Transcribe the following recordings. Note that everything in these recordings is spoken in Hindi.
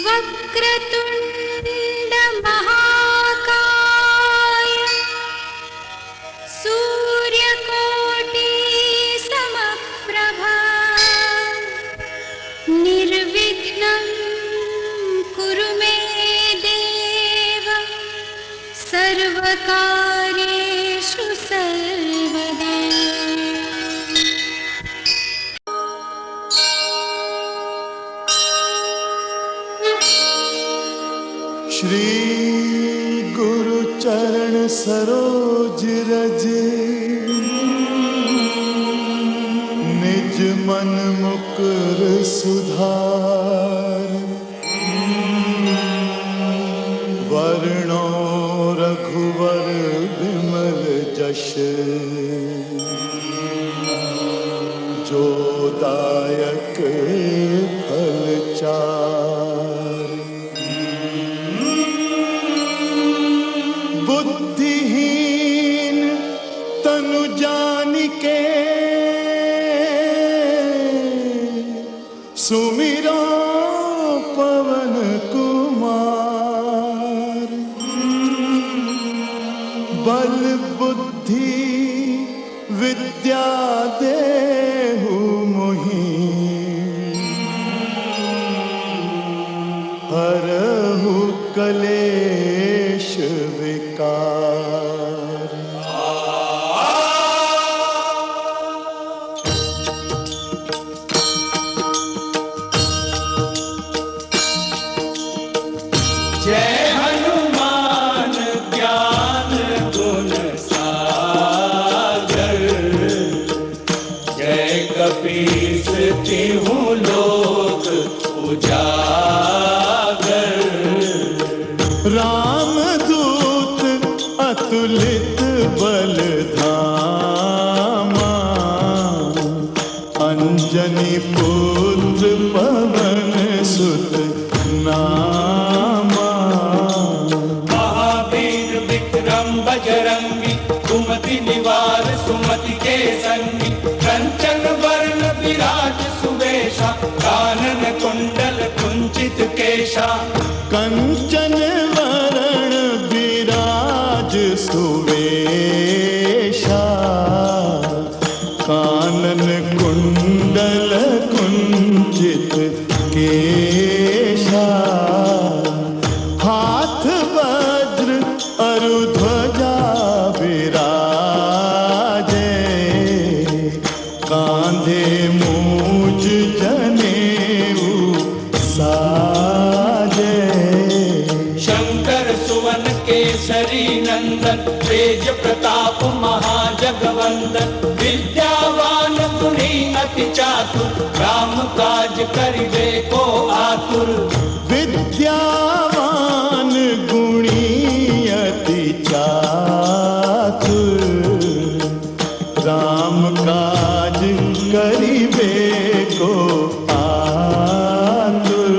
वक्रतुंड महाकाय सूर्यकोटि समप्रभा निर्विघ्नं कुरु मे देव सर्वकार्येषु सर्वदा। श्री गुरु चरण सरोज रज निज मन मुकुर सुधार वर्णो रघुवर विमल जश जो दायक फल चार। बुद्धिहीन तनु जानिके सुमिरो पवन कुमार। बल बुद्धि विद्या देहु मोहि हरहु कलेश विकार। जय हनुमान ज्ञान गुण सागर जय कपीस तिहुँ लोक उजागर। रामदूत अतुलित बल धामा अंजनी पुत्र पवन सुत नामा। महावीर विक्रम बजरंगी कुमति निवार सुमति के संगी। कंचन वर्ण विराज सुवेशा कानन कुंडल कुंचित केशा। कंचन वरण विराज सुवेशा कानन कुंडल कुंचित केशा। हाथ वज्र अरु ध्वजा विराजे कांधे मूज जनेऊ साजे। शंकर सुवन केसरी नंदन तेज प्रताप महाजगवंदन। विद्यावान गुणी अति चातुर राम काज करिबे को आतुर। विद्यावान गुणी अति चातुर राम काज करिबे को आतुर।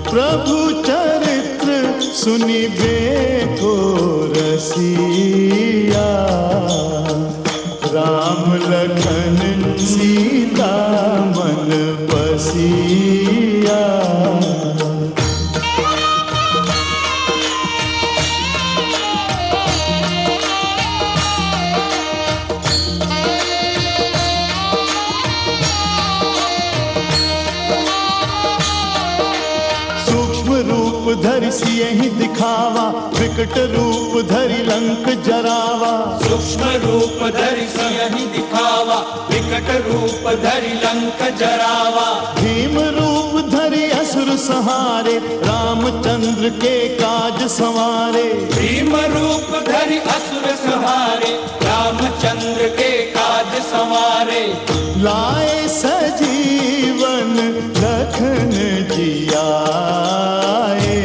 प्रभु चरित्र सुनिबे को रसिया राम लखन सीता मन बसिया। सूक्ष्म रूप धरि सियहि दिखावा विकट रूप धरि लंक जरावा। सूक्ष्म रूप धरि सियहि दिखावा विकट रूप धरि लंक जरावा। भीम रूप धरि असुर संहारे रामचंद्र के काज संवारे। भीम रूप धरि असुर संहारे रामचंद्र के काज संवारे। लाए सजीवन लखन जियाए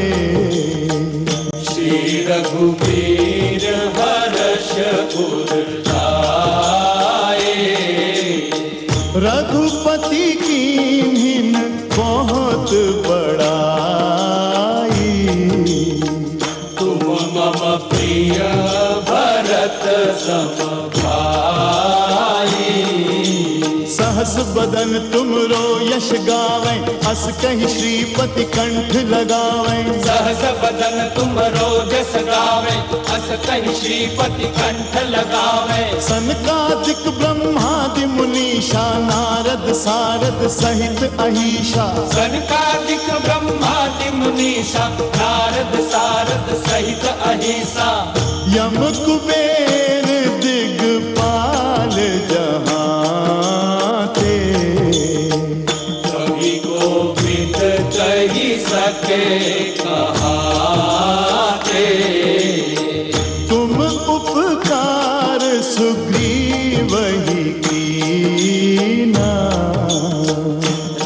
श्री रघुवीर हर्ष उर लाए। रघुपति कीन्हिन बहुत बड़ाई तुम मम प्रिय भरत सम भाई। सहस बदन तुमरो यश गावे, अस कहि श्रीपति कंठ लगावे। सहस बदन तुमरो जस गावे, अस कहि श्रीपति कंठ लगावे। सनकादिक ब्रह्मादि मुनीषा, नारद सारद सहित अहीशा। सनकादिक ब्रह्मादि मुनीषा, नारद सारद सहित अहीसा। यम कुबेर दिगपाल जहाँ थे, कवि को मित कही सके कहाते। तुम उपकार सुग्रीव ही कीना,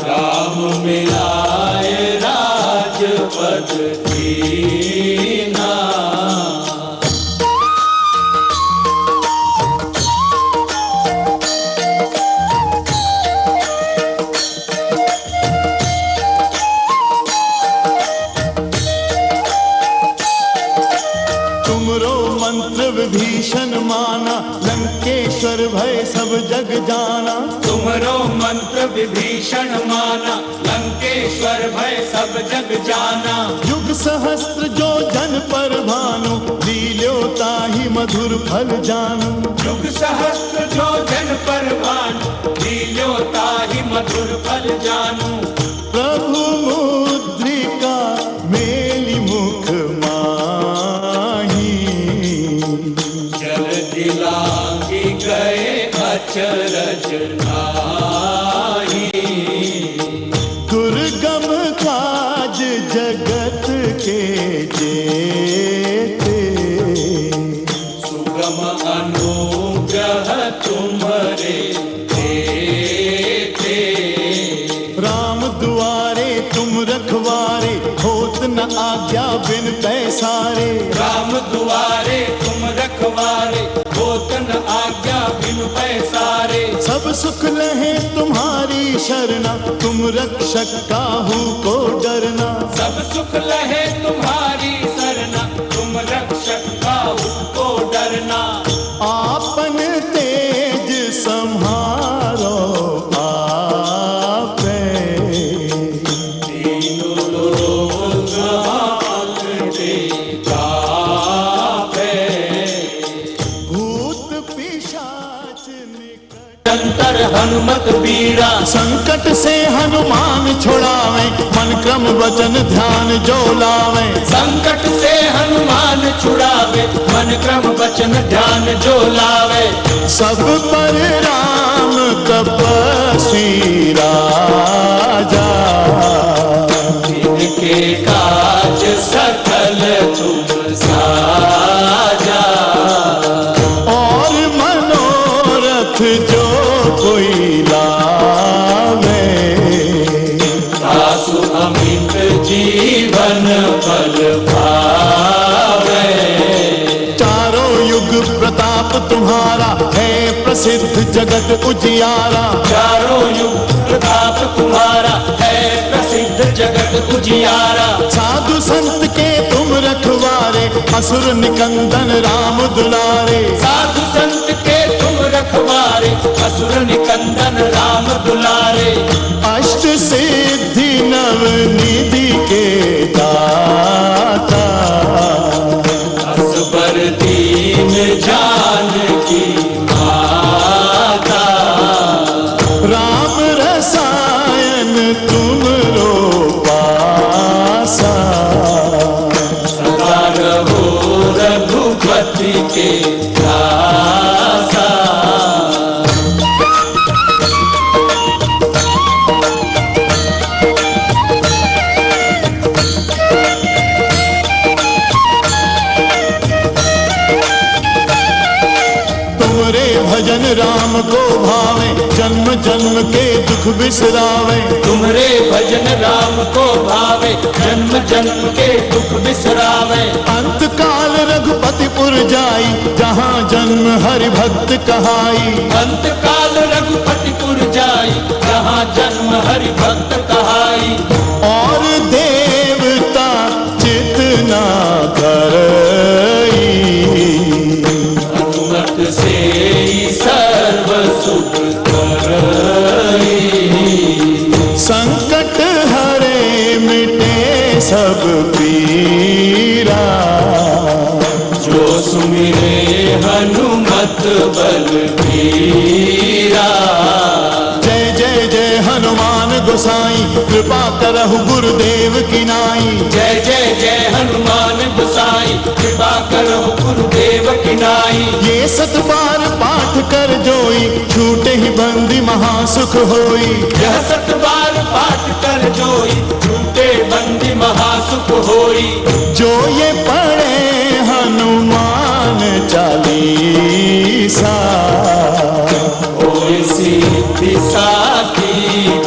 राम मिलाए राजपद दीना। विभीषण माना, लंकेश्वर भय सब जग जाना। तुमरो मंत्र विभीषण माना, लंकेश्वर भय सब जग जाना। युग सहस्त्र जो जन पर भानु, लील्यो ताहि मधुर फल जानू। युग सहस्त्र जो जन पर भानु, लील्यो ताहि मधुर फल जानू। प्रभु मुद्रिका मेलि मुख माही, जल दिलांगी गए अचरज नाही। दुर्गम काज जगत के जेते, सुगम अनुग्रह तुम्हारे देते। राम दुआरे तुम रखवारे, होत न आज्ञा बिन पैसारे। राम दुआरे तुम रखवारे, होत न आज्ञा बिनु पैसारे। सब सुख लहे तुम्हारी शरणा, तुम रक्षक काहू को डरना। सब सुख लहे तुम्हारी सरना, तुम रक्षक काहू को डरना। आपन तेज सम्हारो आपे, तीनों लोग कांपते कांपे। भूत पिशाच निकट, अंतर हनुमत बीरा, संकट से हनुमान छुड़ावे। मन क्रम वचन ध्यान जो लावे। संकट से हनुमान छुड़ावे, मन क्रम वचन ध्यान जो लावे। सब पर राम तपस्वी राजा, इनके काज सकल तुम साजा। और मनोरथ जो कोई लावे, सासु अमित जीवन फल पावे। चारों युग प्रताप तुम्हारा, है प्रसिद्ध जगत उजियारा। चारों युग प्रताप तुम्हारा, है प्रसिद्ध जगत उजियारा। साधु संत के तुम रखवारे, असुर निकंदन राम दुलारे। साधु संत के तुम रखवारे, असुर निकंदन राम दुलारे। अष्ट सिद्धि नव निधि के दाता, असबर दीन जानकी माता। राम रसायन तुमरो पासा, सदा रहो रघुपति के दासा। भजन राम को भावे, जन्म जन्म के दुख बिसरावे। तुमरे भजन राम को भावे, जन्म जन्म के दुख बिसरावे। अंत काल रघुपतिपुर जाई, जहाँ जन्म हरि भक्त कहाई। अंत काल रघुपतिपुर जाई, जहाँ जन्म हरि भक्त कहाई। और देवता चित ना करई, हनुमत से सर्व सुख करई। सब पीरा। जो सुमिरे हनुमत बलबीरा। जय जय जय हनुमान गोसाई, कृपा करहु गुरुदेव की नाई। जय जय जय हनुमान गोसाई, कृपा करो गुरुदेव की नाई। ये 7 बार पाठ कर जोई, छूटे ही बंदी महासुख होई। यह 7 बार पाठ कर जोई, झूठे बंदी महासुख होई। जो ये पढ़े हनुमान चालीसा, ओए सिद्धि साखी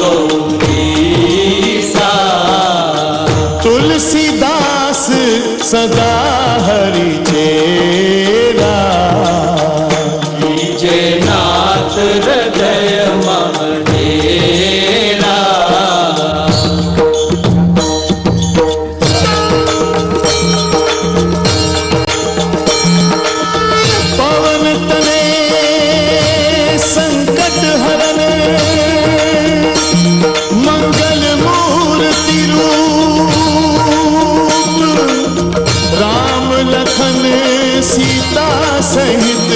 गौरीसा। तुलसीदास सदा हरि चेरा। कीजे नाथ हृदय मम डेरा। पवन तने संकट हरन, मंगल मूर्ति रूप। राम लखन सीता सहित,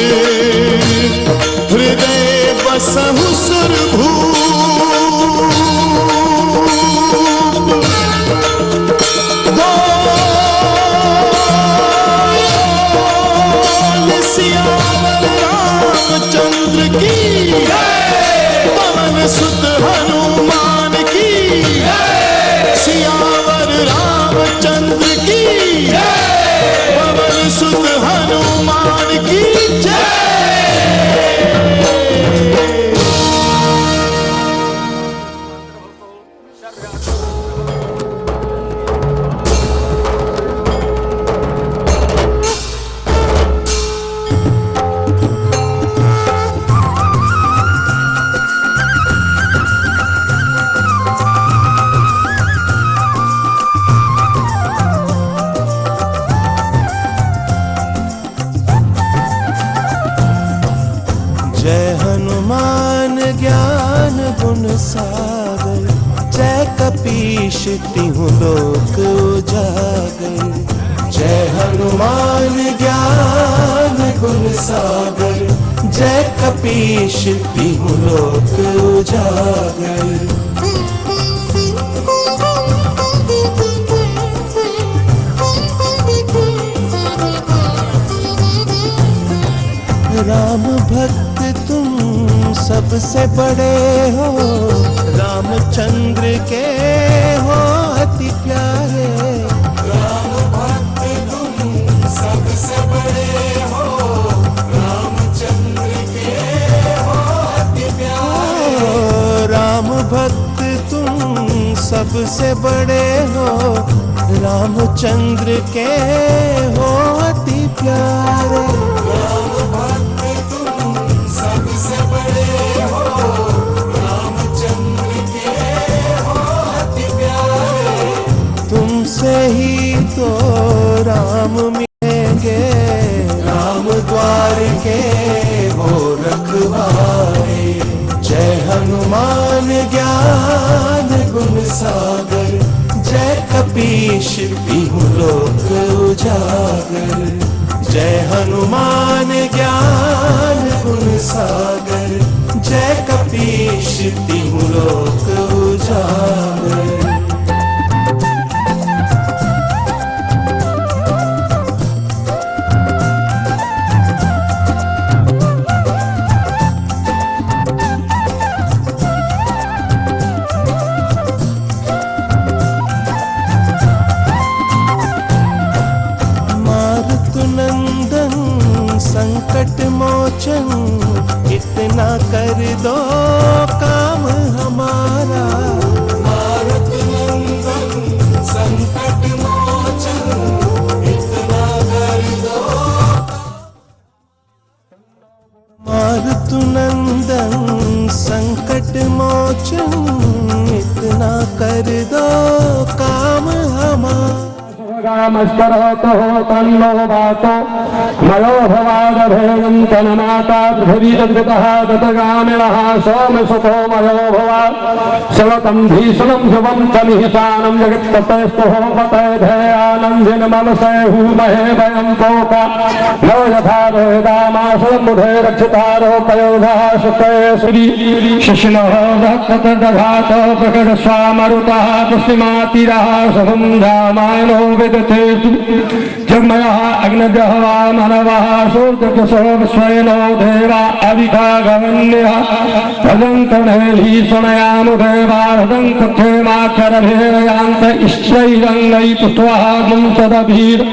हृदय बसहु सुरभूप। बोल सियावर रामचंद्र की, पवन सुत हनुमान की। सियावर रामचंद्र की, पवन सुत हनुमान की जय। जय हनुमान ज्ञान गुण सागर, जय कपीश तिहु लोक उजागर। जय हनुमान ज्ञान गुण सागर, जय कपीश तिहु लोक उजागर। राम भक्त तुम सबसे बड़े हो, रामचंद्र के हो अति प्यारे। राम भक्त तुम सबसे बड़े हो, रामचंद्र के हो अति प्यारे। राम भक्त तुम सबसे बड़े हो, रामचंद्र के हो अति प्यारे। तुमसे ही तो राम मिलेंगे, राम द्वार के हो रखवारे। जय हनुमान ज्ञान गुण सागर, जय कपीश तिहु लोक उजागर। जय हनुमान ज्ञान गुण सागर, जय कपीश तिहु लोक उजागर। संकट मोचन इतना कर दो काम हमारा। मारुत नंदन संकट मोचन इतना कर दो। मारुत नंदन संकट मोचन इतना कर दो काम हमारा। रामस्तरतो तन्नो वातो मयो भवादभेयं तन्माता पृथिवी तद्गतः ततगामिनः सोमसुतो मयो भवा सवतं भीषणं शुभं तमिहितानं जगत्ततेस्तु होमते धेयानन्दिन मनसे हूमहे वयं पोका नो यथा वेदामासमुधे रक्षितारो पयोधः सुखे श्री शिशिनः भक्तदघातो प्रकटस्वामरुतः पश्चिमातिरः सहुं धामानो विदधेतु जगमयः अग्नजः वा मनवः सूर्यजसो विश्वेनो देवा अविभागवन्यः भजन्तनेलीशनयानुदेवा हृदङ्कक्षेमाक्षरभेरयान्त इष्टैरङ्गै पुष्ट्वः गुंसदभीर्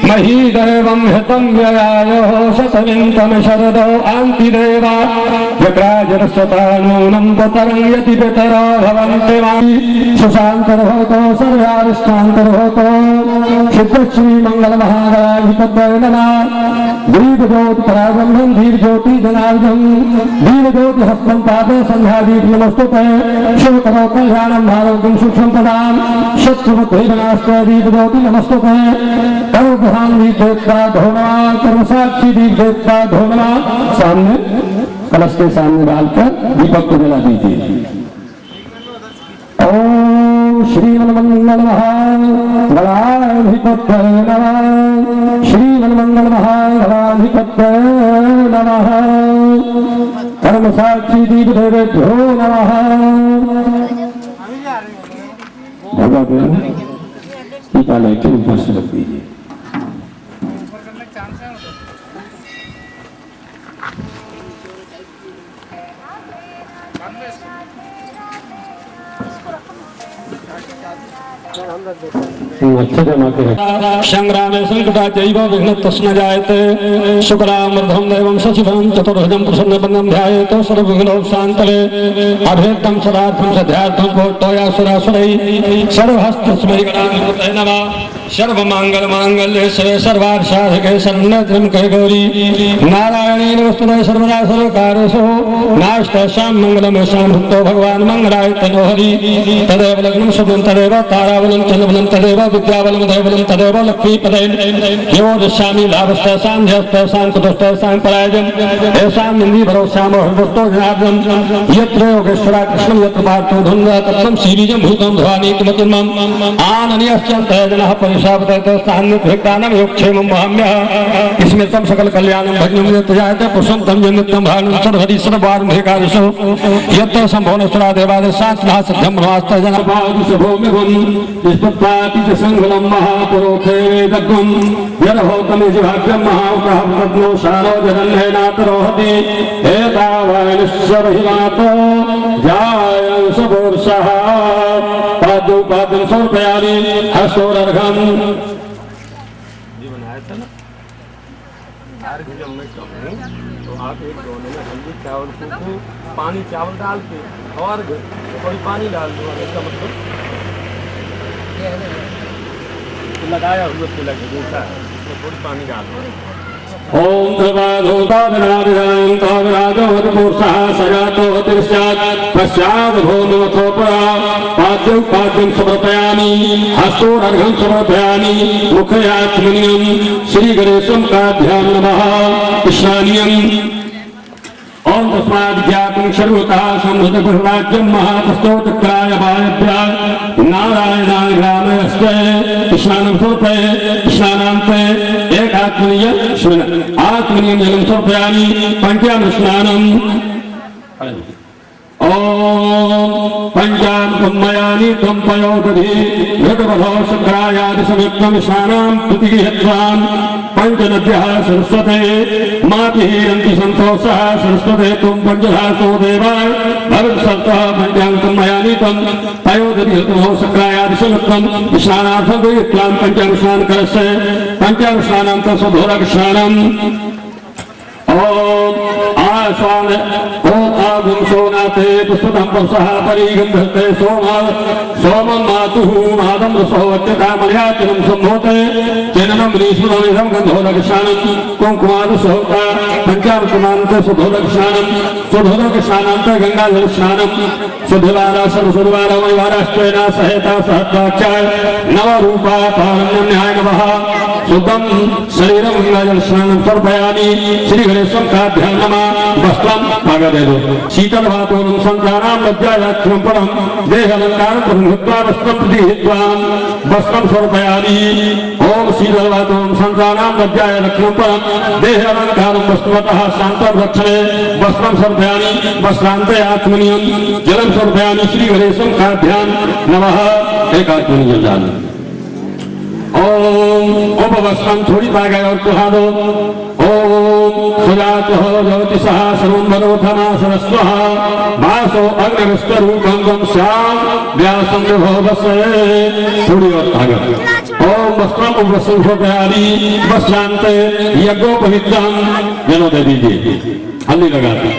महीदेवं हितं व्ययायोः शतविन्तम शरदो आन्तिदेवा यत्राजरस्वतानूनं ततरङ्गति पितरो भवन्ति मायि सुशान्तर्भवतो सर्वारिष्टान्तर्भवतो सिद्धश्रीमङ्गलमहागणाधिपतये नमः दीर्घज्योतिपराब्रह्मं दीर्घज्योतिजनार्दनं दीर्घज्योतिहस्तं पादे सन्ध्यादीप नमस्तुते शिवकरो कल्याणं आरोग्यं सूक्ष्मं पदां शत्रुमध्वैर्नास्ते दीर्घज्योति नमस्तुते कर्मप्रधान दीर्घज्योत्ता धोमा कर्मसाक्षी दीर्घज्योत्ता धोमा सामने कलश के सामने डालकर दीपक को जला दीजिए। ओम श्रीमन्मंगल महागणाधिपतये नमः। श्रीमन्मंगल महागणाधिपतये नमः। कर्मसाक्षी दीपदेवेभ्यो नमः। भगवान टीका लेके ऊपर से रख दीजिए। संग्रामे संकटा जैव विघ्न तस्म जायते शुक्लामर्धं देवं शशिभं चतुर्भुजं प्रसन्नवदनं ध्यायेत सर्वविघ्नोपशान्तये अभेद्यं सदार्थं सध्यार्थं कोटयासुरासुरै सर्वहस्तस्मै गणाधिपतये नमः। सर्वमङ्गलमाङ्गल्ये शिवे सर्वार्थसाधके शरण्यत्र्यम्बके गौरी नारायणे नमोस्तुते सर्वदा सर्वकार्येषु नास्तेषां मङ्गलमेषां भक्तो भगवान् मङ्गलाय तनो हरि तदेव लग्नं शुभं तदेव ताराबलं चन्द्रबलं तदेव विद्याबलं दैवलं तदेव लक्ष्मीपदे यो दृश्यामि लाभस्तेषां ध्यस्तेषां कुतस्तेषां पराजयं येषां निन्दिभरोस्यामो हृदस्तो जनार्दनं यत्र योगेश्वरा कृष्णं यत्र पार्थो धन्वा तत्त्वं श्रीबीजं भूतं भवानी किमतिर्मम आननीयश्चन्ते जनः परिशापतये स्थान्यभिक्तानं योगक्षेमं वहाम्यः स्मृतं सकल कल्याणं भज्ञं यत्र जायते पुष्पं नित्यं भानं सर्वहरि सर्वारम्भिकारिषु यत्र सम्भवनस्वरा देवादेशात्नः सत्यं ब्रह्मास्त्र जनभागुसभूमिगुं निष्पत्ताति च सङ्गलं महापुरोखे वेदग्गुं यदहोतमिजिभाग्यं महाउग्रहवदग्नो शारो जगन्नेनातरोहति एतावानिश्वरहिमातो जायं सुपुरुषः पाद्योपाद्यं समर्पयामि हस्तोरर्घम् तो आप एक दोने में हल्दी चावल को पानी चावल डाल के और थोड़ी पानी डाल दो। इसका मतलब तो लगाया हुआ तिलक जैसा है उसमें थोड़ी पानी डाल दो। ओम सर्वाधूताविराजोहतिपुरुषः सजातोहतिर्स्यात् पश्चात् भूमोऽथोपरा पाद्यं समर्पयामि हस्तोरर्घं समर्पयामि मुखयात्मनीयं श्रीगणेशं काभ्यां नमः स्नानीयम् ओम तस्माद् ज्ञातं सर्वतः संहृतगृहराज्यं महातस्तोत्रक्राय वायभ्यः नारायणाय ग्रामस्ते स्नानं समर्पये स्नानान्ते एकात्मनीय आत्मनीयं जलं समर्पयामि पञ्चामृतस्नानम् ओम पंचामृतमयानि त्वं पयोदधि ऋतवधो शुक्रायादि संयुक्तं स्नानां प्रतिगृह्यत्वान् पंचनद्यः सरस्वते मातिहीरन्ति सन्तोषः सरस्वते त्वं पञ्चधासो देवा भवत्सत्तः पंचामृतमयानि त्वं पयोदधि ऋतवधो शुक्रायादि संयुक्तं स्नानार्थं वियुक्तान् पंचामृतस्नानकरस्य पंचामृतस्नानान्तं स्वधोरकस्नानम् ओम स्वान ओम आगुं सोनाते पुष्पदं पुरुषः परिगन्धते सोमं मातुः मादं रसोच्यतामर्याचनं सम्भोते चननं रीष्मणमिदं गन्धोदकशानं कुङ्कुमादुसोता पञ्चामृतमान्ते सुधोदकशानं सुधोदकशानान्त गङ्गाजलस्नानं सुधिवारा सर्वसुरवारमयवाराष्ट्रेण सहेता सहत्वाचाय नवरूपा पारण्यन्याय नमः शुद्धं शरीरं गङ्गाजलस्नानं समर्पयामि श्री गणेशं काभ्यां नमः वस्त्रं भागदेव शीतलवातोनं सन्तानां लज्जायाक्षं परं देहालङ्कारं प्रभृत्वा वस्त्रं प्रतिहित्वा वस्त्रं समर्पयामि ओम शीतलवातोनं सन्तानां लज्जायाक्षं परं देहालङ्कारं वस्त्रतः शान्तं रक्षणे वस्त्रं समर्पयामि वस्त्रान्ते आत्मनीयं जलं समर्पयामि श्री गणेशं काभ्यां नमः एक आत्मनीय जल ओम उपवस्त्रं थोड़ी पागे और तुहादो ओम सुजातः ज्योतिषः सर्वंभरोधना सरस्वः मासो अग्निस्तरूपं गं श्याम व्यासं विभवसे थोड़ी और पागे ओम वस्त्रं उपवस्त्रं समर्पयामि वस्त्रान्ते यज्ञोपवीतं जनो दे दीजिए हल्दी लगाते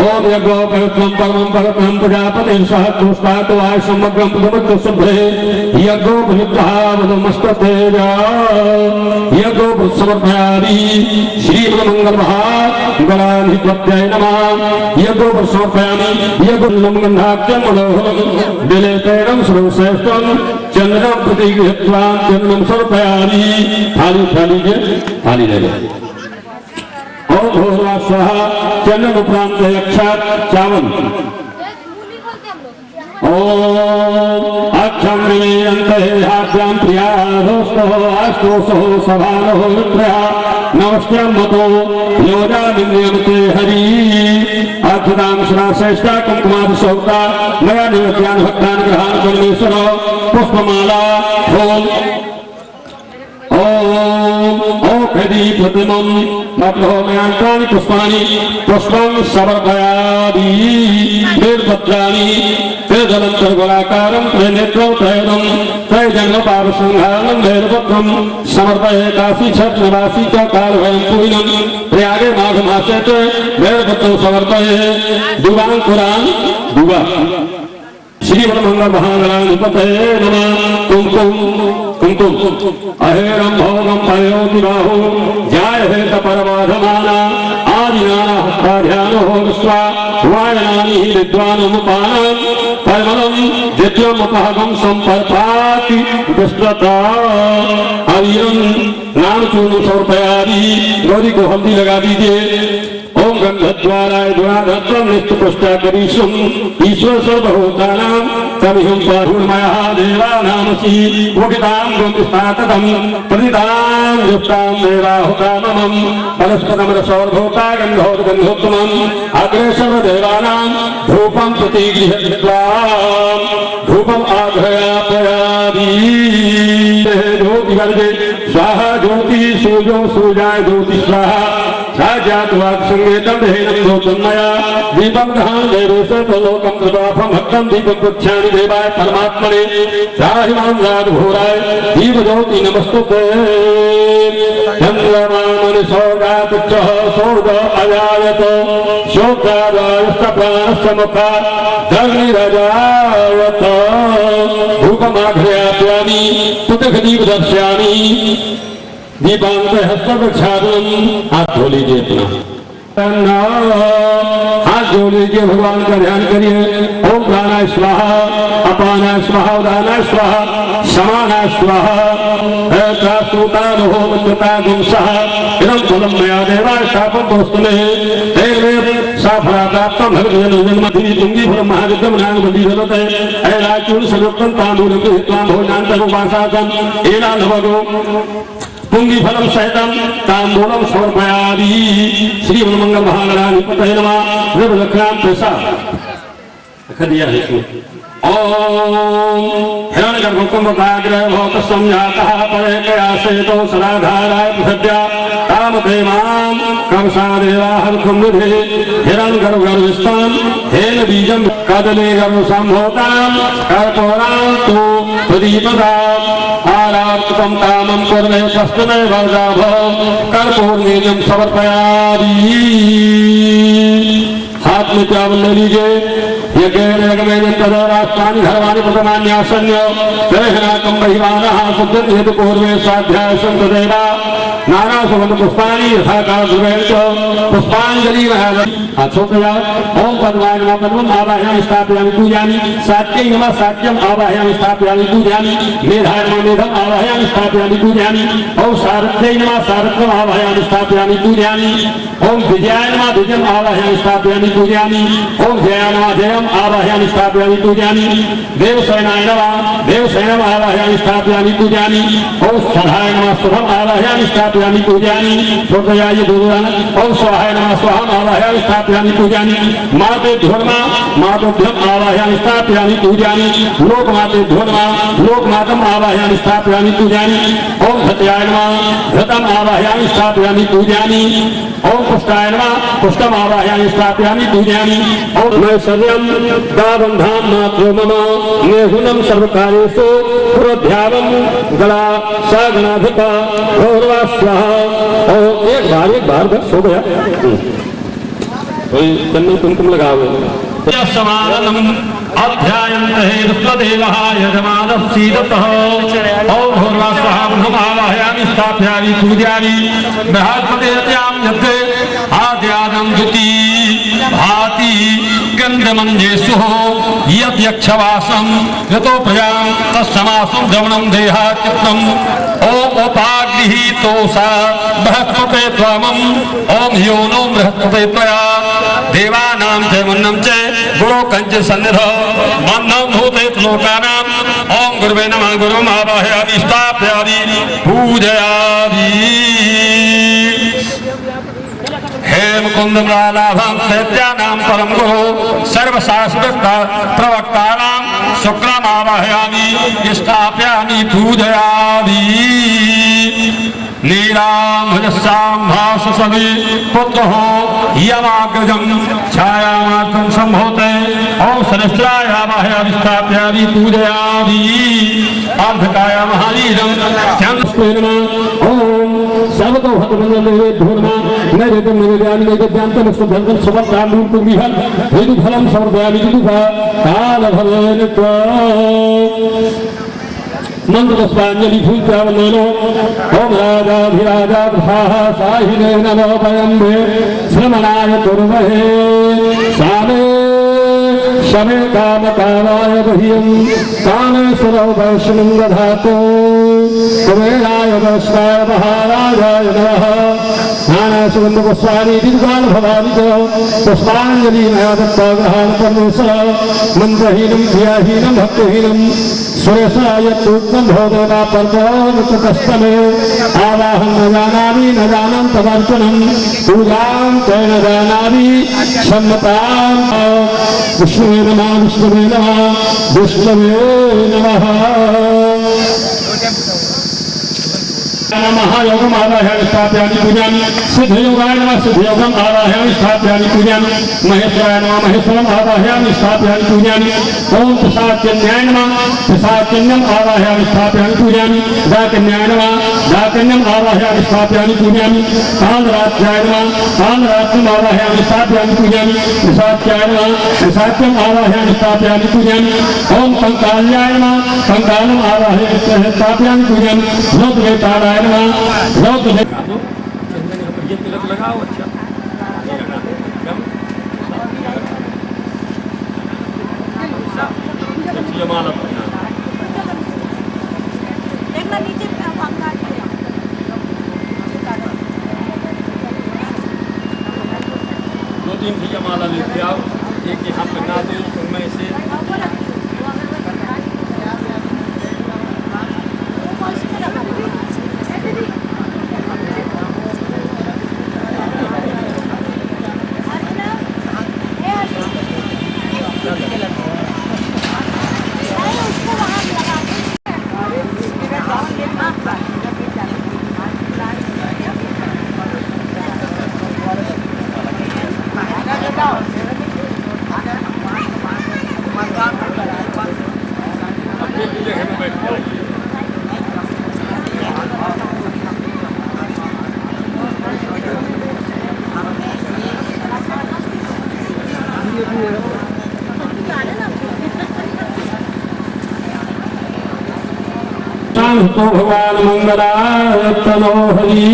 ओम यज्ञो पवित्रं परमं भगवतं प्रजापतिं सह तुष्टातो आय समग्रं प्रदमत्तो शुभ्रे यज्ञो पवित्रः वदमस्ततेज यज्ञो समर्पयामि श्रीमङ्गलमहागणाधिपत्याय नमः यज्ञो समर्पयामि यज्ञं गन्धाख्यं मनोहरं दिलेतेनं सर्वश्रेष्ठं चन्द्रं प्रतिगृहीत्वा चन्द्रं समर्पयामि थाली ले लो ओम भोरवा स्वाहा चंदन उपरांत यक्षात चावन ओम अक्षम निवेदन्ते हाभ्यां प्रिया दोस्तो आस्तोषो सभानो मित्रः नमस्ते मतो योजा निम्यमते हरि अक्षदां श्रेष्ठा कुंकुमादिशोक्ता मया निवेद्यान् भक्तान् ग्रहान् परमेश्वर पुष्पमाला ओम ओखदी प्रतिमं नभोमयांतानि पुष्पाणि पुष्पं समर्पयामि निर्भद्राणि त्रिदलन्तर्गोलाकारं त्रिनेत्रं त्रयदं त्रयजन्मपापसंहारं निर्भद्रं समर्पये काशी छत्रवासी च कालभयं पूर्णं प्रयागे माघमासे च निर्भद्रं समर्पये दुवाङ्कुरान् दुवा श्रीमन्मंगल महागणाधिपतये नमः कुमकुम अहेरं भोगं पयोति बाहु जाय हेत परमाधमाना आदिनाना हस्ताध्यानो विश्वा वायनानि विद्वानमुपानं परमलं द्वितीयमुपहगं सम्पर्पाति विस्तृता हरियं नामचूर्णं समर्पयामि गौरी को हल्दी लगा दीजिए ओम गंधद्वाराय द्वारत्रं निष्ठपुष्टा करीशुम ईश्वर सर्वभूतानां तमिहं पाहुर्मयः देवानामसि वकितां गोपिस्ताततं प्रतिदां युक्तां देवाहुताममं वनस्पतं रसोर्भूता गन्धोत्तमम् अग्रे सर्वदेवानां धूपं प्रतिगृहीत्वा धूपम् आघ्रापयामि ज्योतिवर्गे स्वाहा ज्योति सूर्यो सूर्याय ज्योति स्वाहा साजातवाद संगीतं देहनं भूतन्मया दीपं दहान देवेश तलोकं प्रदाफं भक्तं दीपं पुच्छामि देवाय परमात्मने राहिमां राजघोराय दीपज्योति नमस्तुते चन्द्रमामनि सौगातुच्छः सौग अजायत शोकारायस्तप्राणस्य मुखा धर्मिरजायत धूपमाघ्रयापयामि तुतखदीप दर्शयामि दीपांत हस्तप्रक्षालनम हाथ धो लीजिए अपना हाथ धो लीजिए भगवान का ध्यान करिए ओम प्राणाय स्वाहा अपानाय स्वाहा उदानाय स्वाहा समानाय स्वाहा प्रास्तुता नभोमच्युता गुंसः इदं फलं मया देवाय शापं दोस्तुमे तेने साफला प्राप्तं भगवन् जन्मधिः तुंगी फलं महाविद्यं नागवती धरते ऐराचूल सदुक्तं तांबूलं गृहीत्वा भोजनान्तरुपासाकम् एनालवगो पुंगी फलम सहितं तांबूलम समर्पयामि श्रीमन्मंगल महागणाधिपतये नमः विभलक्ष्यां प्रसाद खदिया है इसमें ओम हिरण्यगर्भकुम्भकाग्रह भवतस्सं जातः परे कयासेतो सदाधाराय पृथिव्या कामते मां कंसादेवाहं विधे हिरण्यगर्भगर्भिस्तां हेन बीजं कदले गर्भसम्भूतां कर्पूरां तु प्रदीपदाम् आरार्तकं कामं कुर्वे स्वस्तिमे वरदाभो कर्पूरनीलं समर्पयामि में चावल ले लीजिए। ये राष्ट्रानी धर्मानी प्रथमान्यासन्य ग्रहणाकम बहिवानः शुद्धं हेतु पूर्वे स्वाध्याय संतदेवा नाना सुगंध पुष्पाणि यथाकाल ध्रुवेण पुष्पांजलि ओम पद्माय नमः पद्मम् आवाहयामि स्थापयामि पूजयामि सात्यै नमः सात्यम् आवाहयामि स्थापयामि पूजयामि मेधाय नमः मेधम् आवाहयामि स्थापयामि पूजयामि ओम सारथ्यै नमः सारथ्यम् आवाहयामि स्थापयामि पूजयामि ओम विजयाय नमः विजयम् आवाहयामि स्थापयामि पूजयामि ओम जयाय नमः जयम् आवाहयामि स्थापयामि पूजयामि देवसेनाय नमः देवसेनम् आवाहयामि स्थापयामि पूजयामि ओम सधाय नमः शुभम् आवाहयामि स्थापयामि पूजयामि श्रोत्रयाय दुर्गान ओम स्वाहाय नमः स्वाहम् आवाहयामि स्थापयामि पूजयामि मातेभ्यो नमः मातुभ्यम् आवाहयामि स्थापयामि पूजयामि लोकमातेभ्यो नमः लोकमातम् आवाहयामि स्थापयामि पूजयामि ओम धत्याय नमः धतम् आवाहयामि स्थापयामि पूजयामि ओम पुष्टाय नमः पुष्टम् आवाहयामि स्थापयामि पूजयामि ओम नैश्वर्यं दाबन्धां मात्रो मम निर्गुणं सर्वकार्येषु पुरोध्यावं गला सा गणाधिप गौरवा स्वाहा। और एक बार बस हो गया। कोई चंदन कुमकुम लगाओ। समानम् अध्यायन्ते विश्वदेवः यजमानः सीदतः ओम भूर्वा स्वाहा ब्रह्म आवाहयामि स्थापयामि पूजयामि बृहस्पतिर्यां यत्ते आद्यादं द्युति भाति गन्धमञ्जेषु यद्यक्षवासं यतो प्रजां तत्समासं द्रवणं देहा चित्तम् ओम उपागृहीतोषा बृहस्पते त्वमम् ओम यो नो बृहस्पते त्वया देवानां च मन्नं च गुणोकञ्च सन्निधौ मन्नं भूते लोकानां ओम गुरुवे नमः गुरुम् आवाहयामि स्थापयामि पूजयामि। हे मुकुंद लाभं दैत्यानां परम गुरु सर्वशास्त्र प्रवक्तानां शुक्रम् आवाहयामि स्थापयामि पूजयामि। नीलांभुजस्यां भाससवि पुत्रः यमाग्रजं छायामात्रं सम्भूते ओम सरस्वत्याय आवाहयामि स्थापयामि पूजयामि। अर्धकाय महावीरं चन्द्रस्मै नमः ओम सर्वतो भद्रमन्यो नमः नैवेद्यं निवेदयामि नैवेद्यान्तं सुभद्रं सुभद्रां कुर्मिहं हेतुफलं समर्पयामि विदुषा कालभवेन मंत्र पुष्पांजलि फूल चावलो ओम राजाधिराजा प्रसाह साहिने नमो वयम्बे श्रमणाय कुर्महे सामे शमे काम कामाय बह्यं कामेश्वरो वैष्णवं दधातु कुबेराय वैष्णाय महाराजाय नमः। नाना सुगंध पुष्पाणि दीर्घकाल भवानि च पुष्पांजलि मया दत्ता ग्रहाण परमेश्वर मंत्रहीनं क्रियाहीनं भक्तिहीनं सुरेशाय तूक्तं भवदेवा पर्वतकस्तमे आवाहं न जानामि न जानन् तदर्चनं पूजां च न जानामि सम्मतां विष्णुवे नमः विष्णुवे नमः विष्णुवे नमः। महायोगम आवाहयामि स्थापयामि पूजयामि सिद्धयोगाय नमः सिद्धयोगम आवाहयामि स्थापयामि पूजयामि महेश्वराय नमः महेश्वरम आवाहयामि स्थापयामि पूजयामि ओम पिशाच्यन्याय नमः पिशाच्यन्यम आवाहयामि स्थापयामि पूजयामि डाकन्याय नमः डाकन्यम आवाहयामि स्थापयामि पूजयामि कालरात्र्याय नमः कालरात्रिम आवाहयामि स्थापयामि पूजयामि पिशाच्याय नमः पिशाच्यम आवाहयामि स्थापयामि पूजयामि ओम कंकाल्याय नमः कंकालम आवाहयामि स्थापयामि पूजयामि लोकवेताराय ये तिलक लगाओ। अच्छा माला दो तीन भैया माला लेते आओ, एक यहाँ पहना दो उनमें से तो भगवान मंगलाय तनो हरि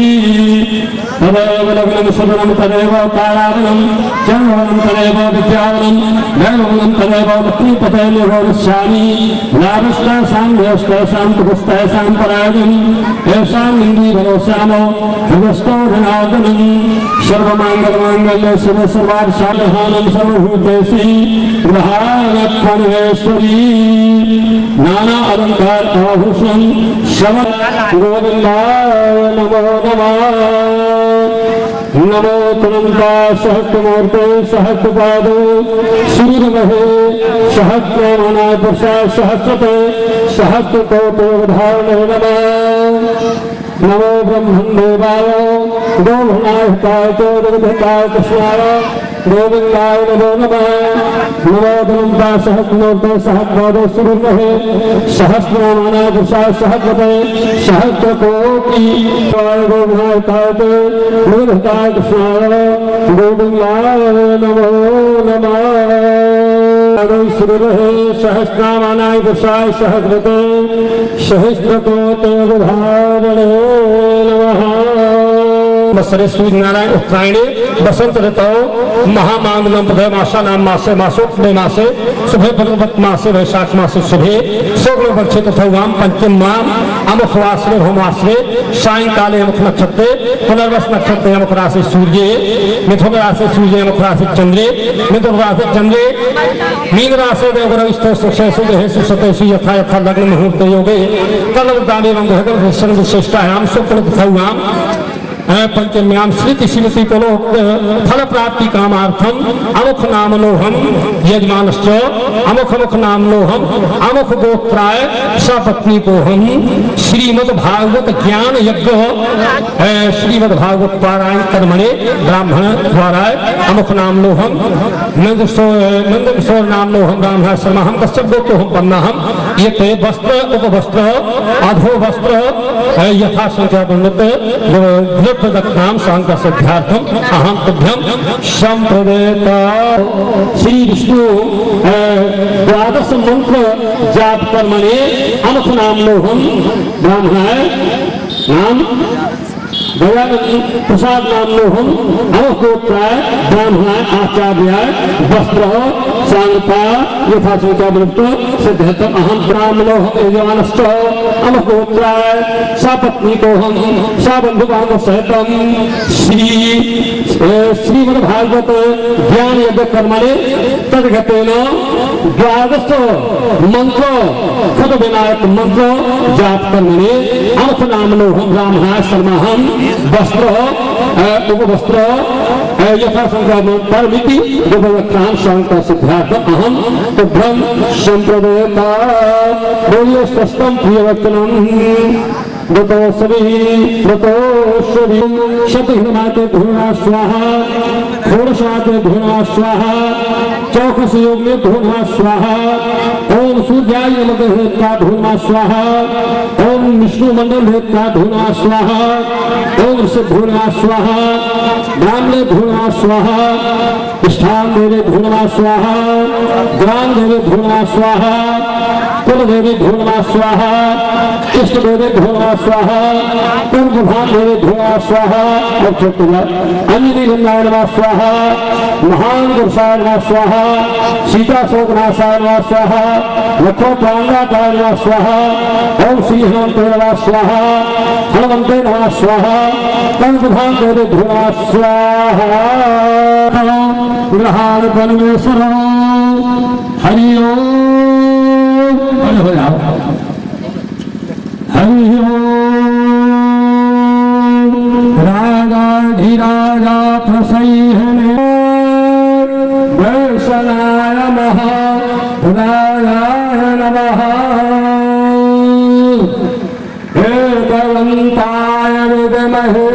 तदेव लग्नं सुवनं तदेव कालावनं चन्द्रवनं तदेव विद्यावनं वैभवनं तदेव लक्ष्मीपते निरोधिष्यामि लाभस्तासां व्यस्तासां तुभस्तासां परायणं येषां इन्द्रिय भरोस्यामो भगस्तो धनादनं सर्वमाङ्गलमाङ्गल्ये शिवे सर्वार्थसाधनं सर्वभूतेषु गृहाणत्वन्वेश्वरी नाना अलंकार आभूषण श्रवण गोविंदाय नमो नमः नमो तुरंता सहस्रमूर्ते सहस्रपादो सूर्यमहे सहस्रमना पुरुषा सहस्रते सहस्रकोटिवधारणे नमः नमो ब्रह्मन् देवाय गोभुनाहिताय च जगद्धिताय कृष्णाय गोविंदाय नमो नमः नमो धनुता सहस्रमूर्ते सहस्रपादो सूर्यमहे सहस्रमना पुरुषा सहस्रते सहस्रकोटि गोभुनाहिताय च जगद्धिताय कृष्णाय गोविंदाय नमो नमः सहस्रनामानाय पुरुषाय सहस्रते सहस्रकोटि उदाहरणे नमः मत्सरे सूर्य नारायण उत्तरायणे बसंत ऋतौ महामांगल्यं प्रथम आषाढ़ मासे मासोत्तरे मासे शुभे भगवत मासे वैशाख मासे शुभे शुक्ल पक्षे तथा वाम पंचम माम अमुख वासरे होमासरे सायंकाले अमुख नक्षत्रे पुनर्वस नक्षत्रे अमुख राशि सूर्ये मिथुन राशि सूर्ये अमुख राशि चंद्रे मिथुन राशि चंद्रे मीन राशि देवग्रह सतेषु यथा यथा लग्न मुहूर्त योगे कलवदाने विशिष्टायाम शुक्ल तथा वाम पंचम्याम श्रुति श्रुति कलो फल प्राप्ति कामार्थम अमुख नाम लोहम यजमानश्च अमुख मुख नाम लोहम अमुख गोत्राय सपत्नी को हम श्रीमद् भागवत ज्ञान यज्ञ श्रीमद् भागवत पारायण कर्मणे ब्राह्मण द्वारा अमुख नाम लोहम नंद किशोर नाम लोहम ब्राह्मण शर्मा हम कश्यप गोतो हम पन्ना हम ये ते वस्त्र उपवस्त्र अधो वस्त्र यथा संख्या दत्ताम सांग सिद्धार्थम अहम तुभ्यम संप्रदेता श्री विष्णु द्वादश मंत्र जाप कर्मणे अमुख नाम लोहम ब्राह्मणाय नाम प्रसाद नाम लोहम अमुख गोत्राय ब्राह्मणाय आचार्याय वस्त्र सांगता यथा संख्या वृत्त सिद्धतम अहम ब्राह्मणोहम यजमानश्च अमुख गोत्राय सपत्नी को हम सबंधु बांधव सहितम श्रीमद् भागवत ज्ञान यज्ञ कर्मणे तदगतेन द्वादश मंत्र खद विनायक मंत्र जाप कर्मणे अमुख नाम लोहम ब्राह्मणाय शर्माहम वस्त्र उपवस्त्र यथा संख्या परमिति गोवर्धन शांत सिद्धार्थ अहम तुभ्यम संप्रदेता बोलिए स्पष्टम प्रियवचनम गतोश्वरी शतघ्नाते धूर्णा स्वाहा षोडशाते धूर्णा स्वाहा चौखस योग में धूर्णा स्वाहा ओम सूर्याय नमः हेत्वा धूर्णा स्वाहा ओम विष्णु मंडल हेत्वा धूर्णा स्वाहा ओम ऋषभ धूर्णा स्वाहा ब्राह्मणे धूर्णा स्वाहा स्थान देवे धूर्णा स्वाहा ग्राम देवे धूर्णा स्वाहा कुल देवी धूर्णा स्वाहा इष्ट देवी धूर्णा स्वाहा कुलप्रधान देवी धूर्णा स्वाहा अंजलि गंगाय नमः स्वाहा महान गुरुसाय नमः स्वाहा सीता शोकनाशाय नमः स्वाहा लक्ष्मण प्रांगाय नमः स्वाहा ओम श्री हनुमते नमः स्वाहा हनुमते नमः स्वाहा कुलप्रधान देवी धूर्णा स्वाहा ग्रहाण परमेश्वर हरि ओम हरि रागाधिराजा प्रसह्यने वैष्णवाय नमः रागाय नमः भगवन्ताय विद्महे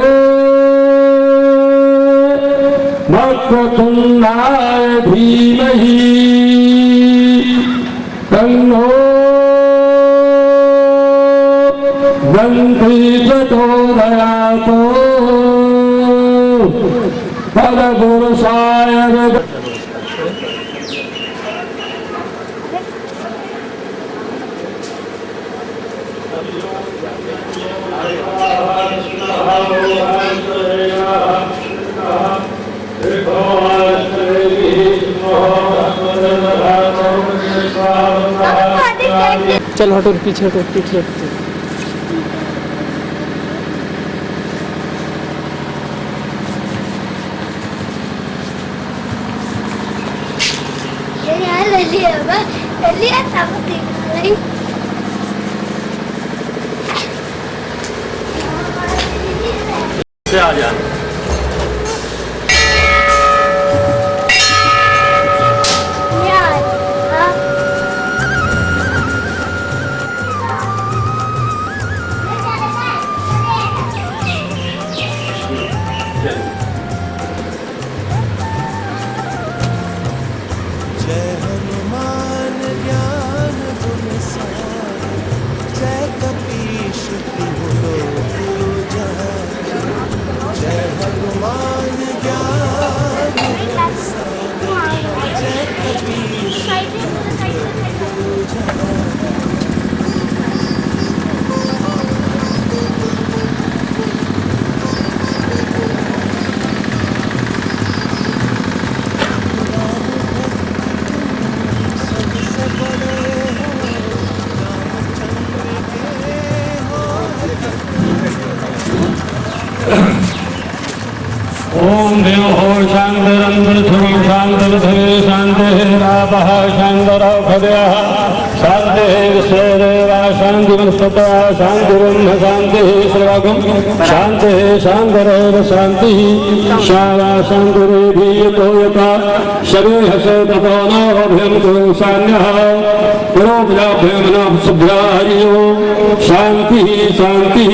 वक्रतुण्डाय धीमहि तन्नो दन्ति प्रचोदयात् पदपुरुषाय चलो हटो, पीछे हटो, पीछे हटो। से आ जा जय हनुमान ज्ञान गुण सागर, जय कपीश तिहु लोक उजागर। जय हनुमान ज्ञान गुण सागर, जय कपीश तिहु लोक उजागर। सबसे बड़े हो रामचंद्र के हो। ओम देव हो शांतिरंतरिक्षं शांतिर्धवे शांतिरापः शांतिरौषधयः शांतिः विश्वेदेवा शांतिर्वनस्पतयः शांतिर्ब्रह्म शांतिः सर्वगं शांतिः शांतिरेव शांतिः शावा शांतिरेधि यतो यथा शरीरस्य ततो नोऽभ्यं शान्यः पुरोभ्याभ्यं नभ्सभ्या हरि ओम् शांतिः शांतिः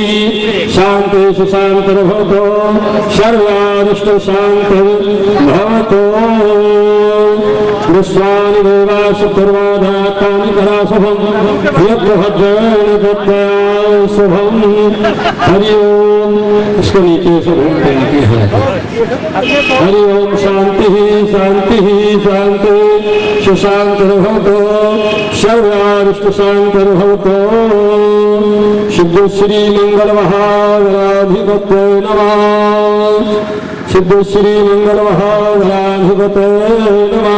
शांतिः शांतिर्भवतो सर्वारिष्ट शांतिर्भवतो विश्वानि देवासु सर्वादातानि कराशुभं यत्र भद्रेण तत्र शुभं हरि ओम। इसको नीचे से घूमते हैं हरि ओम शांति शांति शांति सुशांतिर्भवतो सर्वारिष्ट शांतिर्भवतो सिद्ध श्री मंगल महागणाधिपतये नमः सिद्ध श्री मंगल महागणाधिपतये नमः।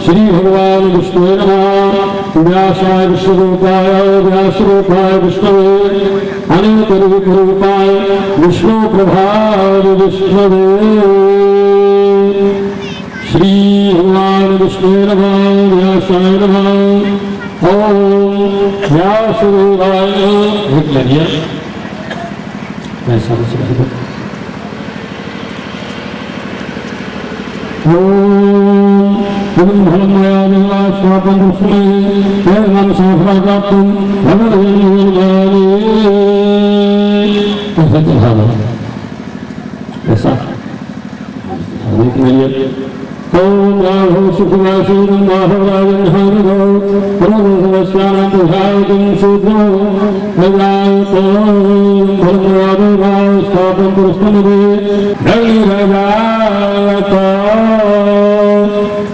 श्री भगवान विष्णु नमः व्यासाय विष्णुरूपाय व्यासरूपाय विष्णवे अनेक रूपाय विष्णु प्रभाव विष्णवे। श्री भगवान विष्णु नमः व्यासाय नमः ओम व्यासरूपाय ऐसा ओम राघव सुखवासीनं बाहुराजं हारगो पुनर्वस्यानां बुधायकं सूद्रो नगायतो धर्मवादो स्थापं पुरुषमदे धर्मराजायतो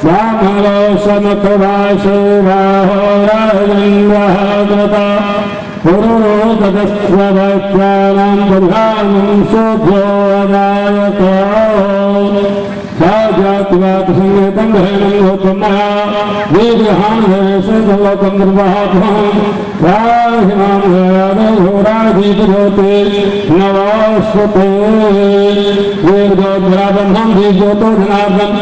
ब्राह्मणो समखवासो राहोराजन्द्रहाग्रता पुरुरोदकस्वभक्त्यानां प्रधानं सूद्रो अदायतो जातिवाद संगीतं भयनं गोपमः वीर्यहान सेतलोकं निर्वहाभं राहिमां घोराधीपज्योते नवास्वते वीर्योद्भ्राबन्धं दीज्योतो धनार्दं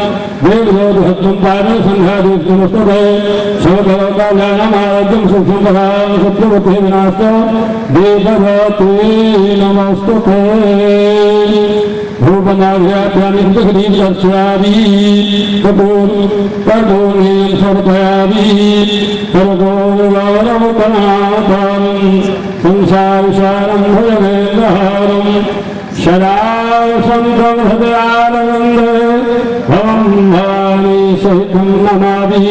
वीर्योद्भक्तं पादं सन्ध्यादीप्तमुस्तते शोधलोकालयनमारोग्यं सुखसम्पदां सत्यवती विनाशो दीपवती नमोस्तुते भूपनाभ्यात्यानिर्दर्शयामि कपूर्णीं समर्पयामि सर्वगौरवकनाथं संसारसारं भजनेन्द्रहारं सदा सन्तं हृदयानन्दे भवं भवानी सहितं नमामि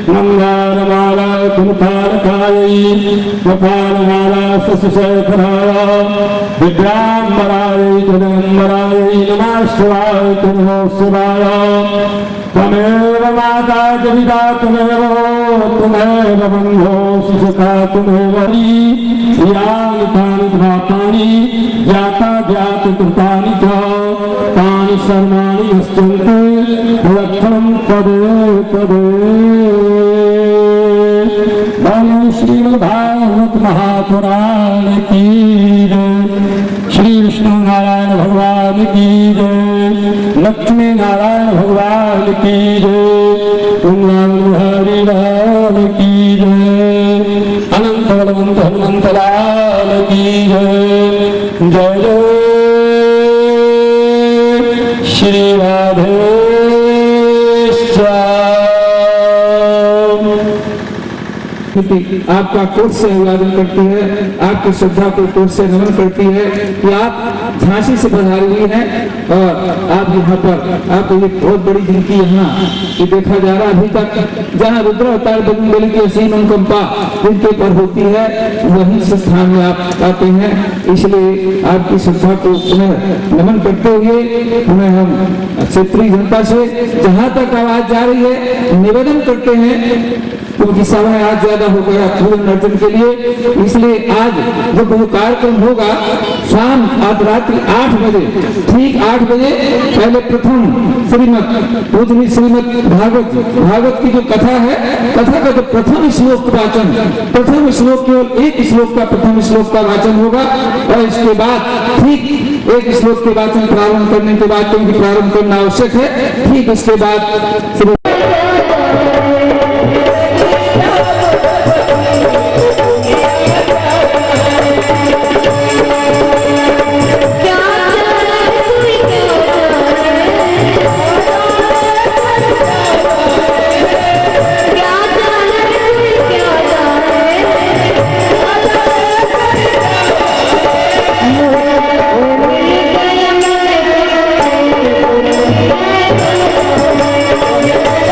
मंगलमाला कुलकारकायै गोपालमाला शशिशेखराय विद्याम्बराय जगदम्बराय नमः शिवाय नमः शिवाय त्वमेव माता च पिता त्वमेव बन्धो शिशुका त्वमेव यानि तानि पापानि जाता जाति कृतानि च तानि सर्वाणि यश्चन्ते लक्षणं तदेतदे। बोलो श्रीमद्भागवत महापुराण की जय, श्री विष्णु नारायण भगवान की जय, लक्ष्मी नारायण भगवान की जय, हरि लाल की जय, अनंत बलवंत हनुमंत लाल की जय। जय जय श्री राधे श्याम। आपका कोट से अभिवादन करती है, आपकी श्रद्धा को कोट से नमन करती है कि आप झांसी से पधारी हुई हैं और आप यहाँ पर आपको एक बहुत बड़ी जिनकी यहाँ कि देखा जा रहा अभी तक जहाँ रुद्र अवतार बजरंगबली की असीम अनुकंपा जिनके पर होती है वही स्थान में आप आते हैं। इसलिए आपकी श्रद्धा को पुनः नमन करते हुए पुनः हम क्षेत्रीय जनता से जहाँ तक आवाज जा रही है निवेदन करते हैं क्योंकि समय आज ज्यादा हो गया पूर्ण अर्जन के लिए, इसलिए आज जो कार्यक्रम होगा शाम आज रात्रि 8 बजे ठीक 8 बजे पहले प्रथम श्रीमद भागवत की जो कथा है, कथा का जो प्रथम श्लोक वाचन, प्रथम श्लोक केवल एक श्लोक का प्रथम श्लोक का वाचन होगा और इसके बाद ठीक एक श्लोक के वाचन प्रारंभ करने के बाद क्योंकि प्रारंभ करना आवश्यक है, ठीक इसके बाद Yeah.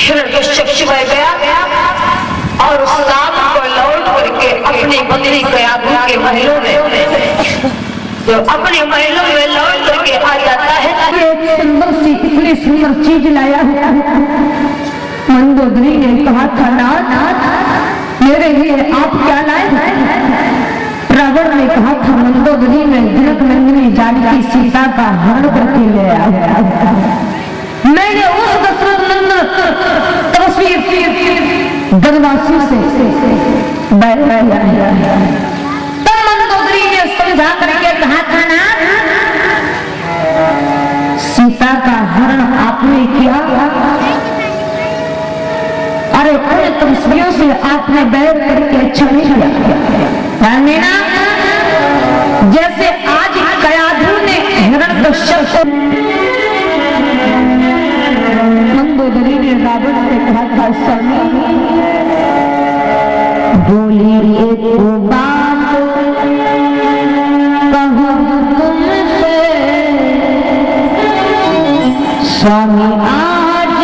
हिरण्यकश्यप छिपाया गया और शाम को लौट करके अपनी पत्नी कयाधु के महलों में जो अपने महलों में लौट करके आ जाता है। एक सुंदर सी इतनी सुंदर चीज लाया है। मंदोदरी ने कहा था नाथ मेरे लिए आप क्या लाए? रावण ने कहा था मंदोदरी में जनक नंदिनी जानकी सीता का हरण करके ले आया। मैंने उस दशरथ नंदन तपस्वी वनवासी से बैठ लिया। तब मंदोदरी ने समझा करके कहा था नाथ सीता का हरण आपने किया, अरे उन तपस्वियों से आपने बैठ करके अच्छा नहीं किया। जैसे आज कयाधु ने हिरण्यकश्यप को मंदोदरी ने रावण से कहा था स्वामी बोली एक बात कहूं तुमसे स्वामी आज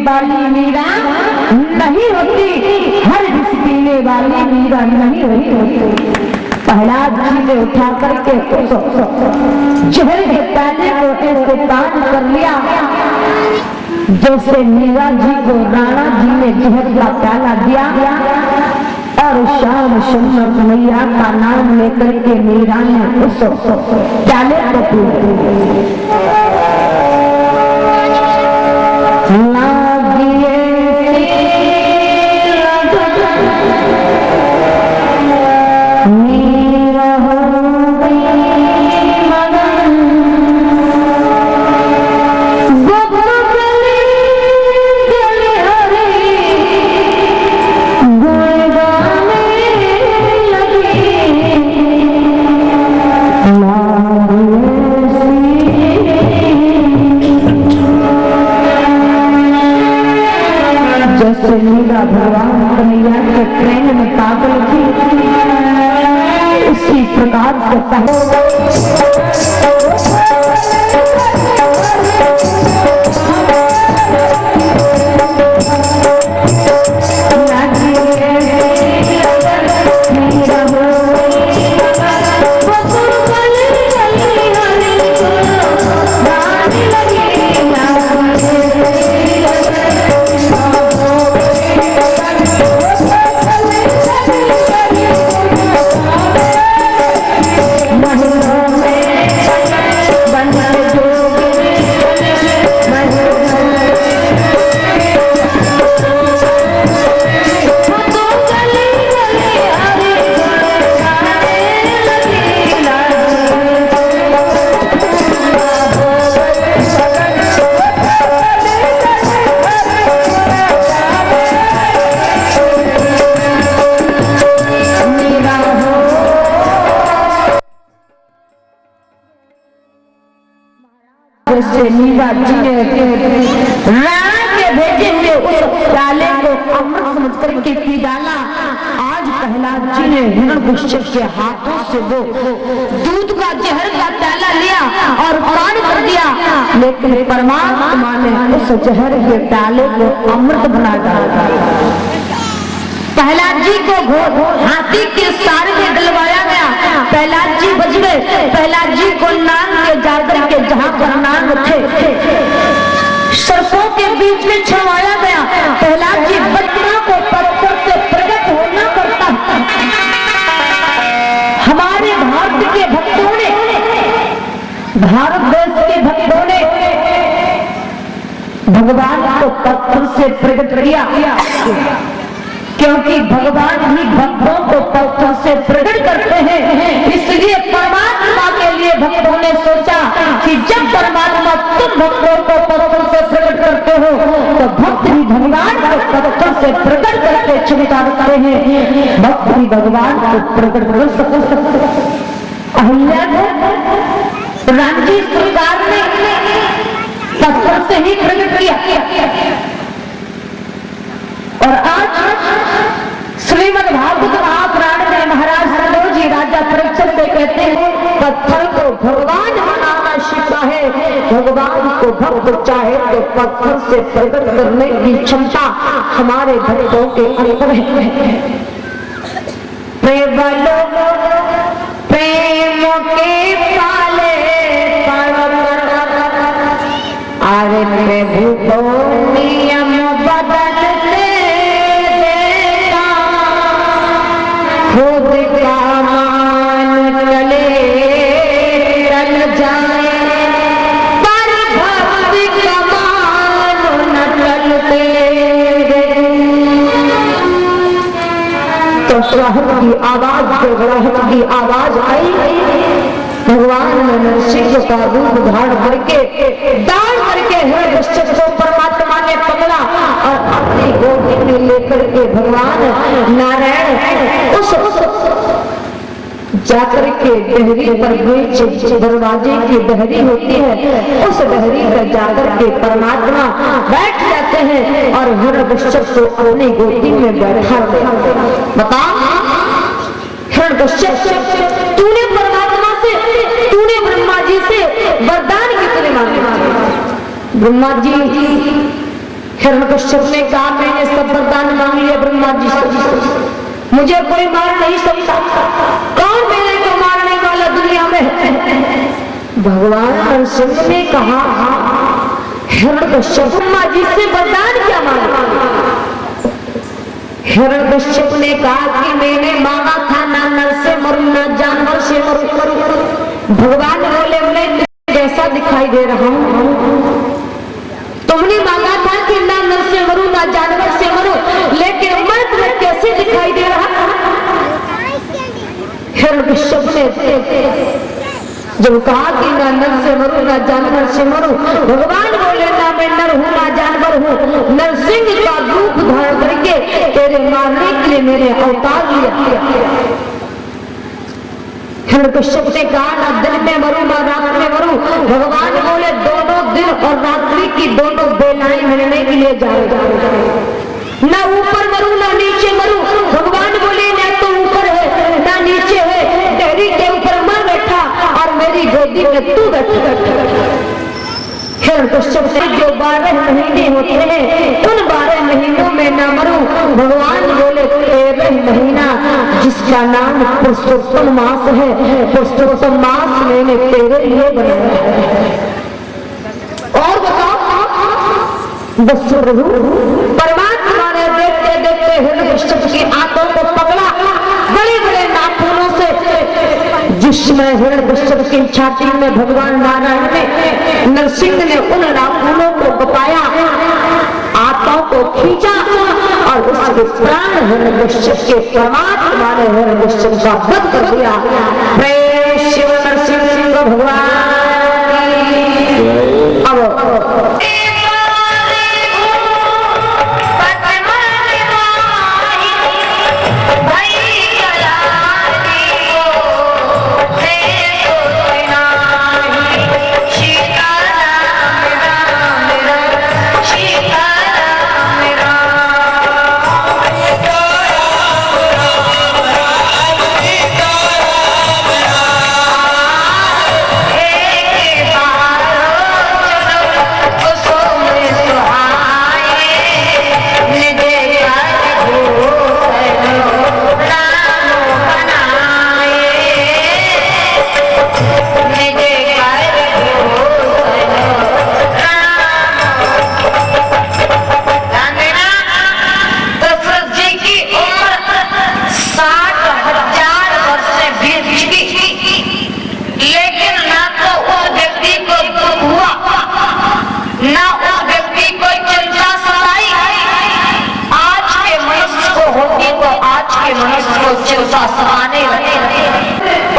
वाली मीरा नहीं होती, हर विष पीने वाली मीरा नहीं होती। प्रहलाद जी ने उठा करके जहर के प्याले को ऐसे पान कर लिया जैसे मीरा जी को राणा जी ने जहर का प्याला दिया, और श्याम सुंदर कन्हैया का नाम लेकर के मीरा ने उस प्याले को पी भगवान कन्हैया के प्रेम में पागल थी, इसी प्रकार से मीरा जी ने राणा के भेजे हुए उस प्याले को अमृत समझ करके पी डाला। आज प्रहलाद जी ने हिरण्यकश्यप के हाथों से वो दूध का जहर का प्याला लिया और पान कर दिया, लेकिन परमात्मा ने उस जहर के प्याले को अमृत बना डाला। प्रहलाद जी को हाथी के सार में डलवाया गया, प्रहलाद जी बच गए। प्रहलाद जी को नाग के जाकर के जहां पर नाग थे सर्पों के बीच में छुड़वाया गया। प्रहलाद जी बच्चों को पत्थर से प्रकट होना पड़ता। हमारे भारत के भक्तों ने, भारत देश के भक्तों ने भगवान को पत्थर से प्रकट किया, क्योंकि भगवान ही भक्तों को पत्थर से प्रकट करते हैं। इसलिए परमात्मा के लिए भक्तों ने सोचा कि जब परमात्मा तुम भक्तों को पत्थर से प्रकट करते हो तो भक्त भी भगवान को पत्थर से प्रकट करके चमत्कार करते हैं। भक्त भी भगवान को प्रकट कर सकते। अहिल्या को राम जी सरकार ने पत्थर से ही प्रकट किया, और आज श्रीमद् भागवत महापुराण में महाराज सरोज जी राजा परीक्षित से कहते हैं पत्थर को भगवान बनाना सीखा है, भगवान को भक्त चाहे तो पत्थर से प्रकट करने की क्षमता हमारे भक्तों के अंदर है। प्रेम के पाले अरे प्रभु को नियम बदलते देता, खुद का मान चले चल जाए, पर भक्ति का मान न चलते। तो श्राहत की आवाज, गड़गड़ाहट की आवाज आई। भगवान ने नरसिंह का रूप धारण करके दान करके हिरण्यकश्यप को परमात्मा ने पकड़ा और अपनी गोदी में लेकर के भगवान नारायण उस जाकर के डहरी पर दरवाजे की डहरी होती है, उस डहरी पर जाकर के परमात्मा बैठ जाते हैं और हिरण्यकश्यप को अपनी गोदी में बैठा। बता हिरण्यकश्यप, तूने परमात्मा से, तूने ब्रह्मा जी से वरदान कितने मांगे? ब्रह्मा जी हिरण्यकश्यप ने कहा मैंने सब वरदान मांग लिए ब्रह्मा जी से, मुझे कोई मार नहीं सकता, कौन मेरे को मारने वाला दुनिया में? भगवान नरसिंह ने कहा हिरण्यकश्यप ब्रह्मा जी से वरदान क्या मांगा? हिरण्यकश्यप ने कहा कि मैंने मांगा था ना नर से मरूं ना जानवर से मरूं। भगवान बोले मैं कैसा दिखाई दे रहा हूं? तुमने मांगा था कि ना नर से मरूं ना जानवर से मरूं, लेकिन मैं तुम्हें कैसे दिखाई दे रहा? हिरण्यकश्यप ने जब कहा कि ना नर से मरूं ना जानवर से मरूं, भगवान बोले ना मैं नर हूं ना जानवर हूं, नरसिंह का रूप धारण करके तेरे मारने के लिए मेरे अवतार लिया। हिरण्यकश्यप ने कहा ना दिन में मरूं ना रात में मरूं, भगवान बोले दोनों दिन और रात्रि की दोनों बेलाएं मिलने के लिए जाएगा। ना ऊपर मरूं ना नीचे मरूं, भगवान बोले ना तो ऊपर है ना नीचे है, डेहरी के ऊपर मैं बैठा और मेरी गोदी में तू बैठा। हिरण्यकश्यप ने जो 12 महीने होते हैं उन 12 महीनों में न मरूं, भगवान बोले 13 महीना जिसका नाम पुरुषोत्तम मास है, पुरुषोत्तम मास मैंने तेरे लिए बनाया है। और बताओ बस प्रभु परमात्मा ने देखते देखते हिरण्यकश्यप की आंखों को पकड़ा बड़े बड़े नाखूनों से, जिसमें हिरण्यकश्यप की छाती में भगवान नारायण ने नरसिंह ने उन नाखूनों को बपाया, आत्माओं को खींचा और उसके प्राण हिरण्यकश्यप के परमात्मा ने हिरण्यकश्यप का वध कर दिया। प्रेम शिव नरसिंह भगवान। अब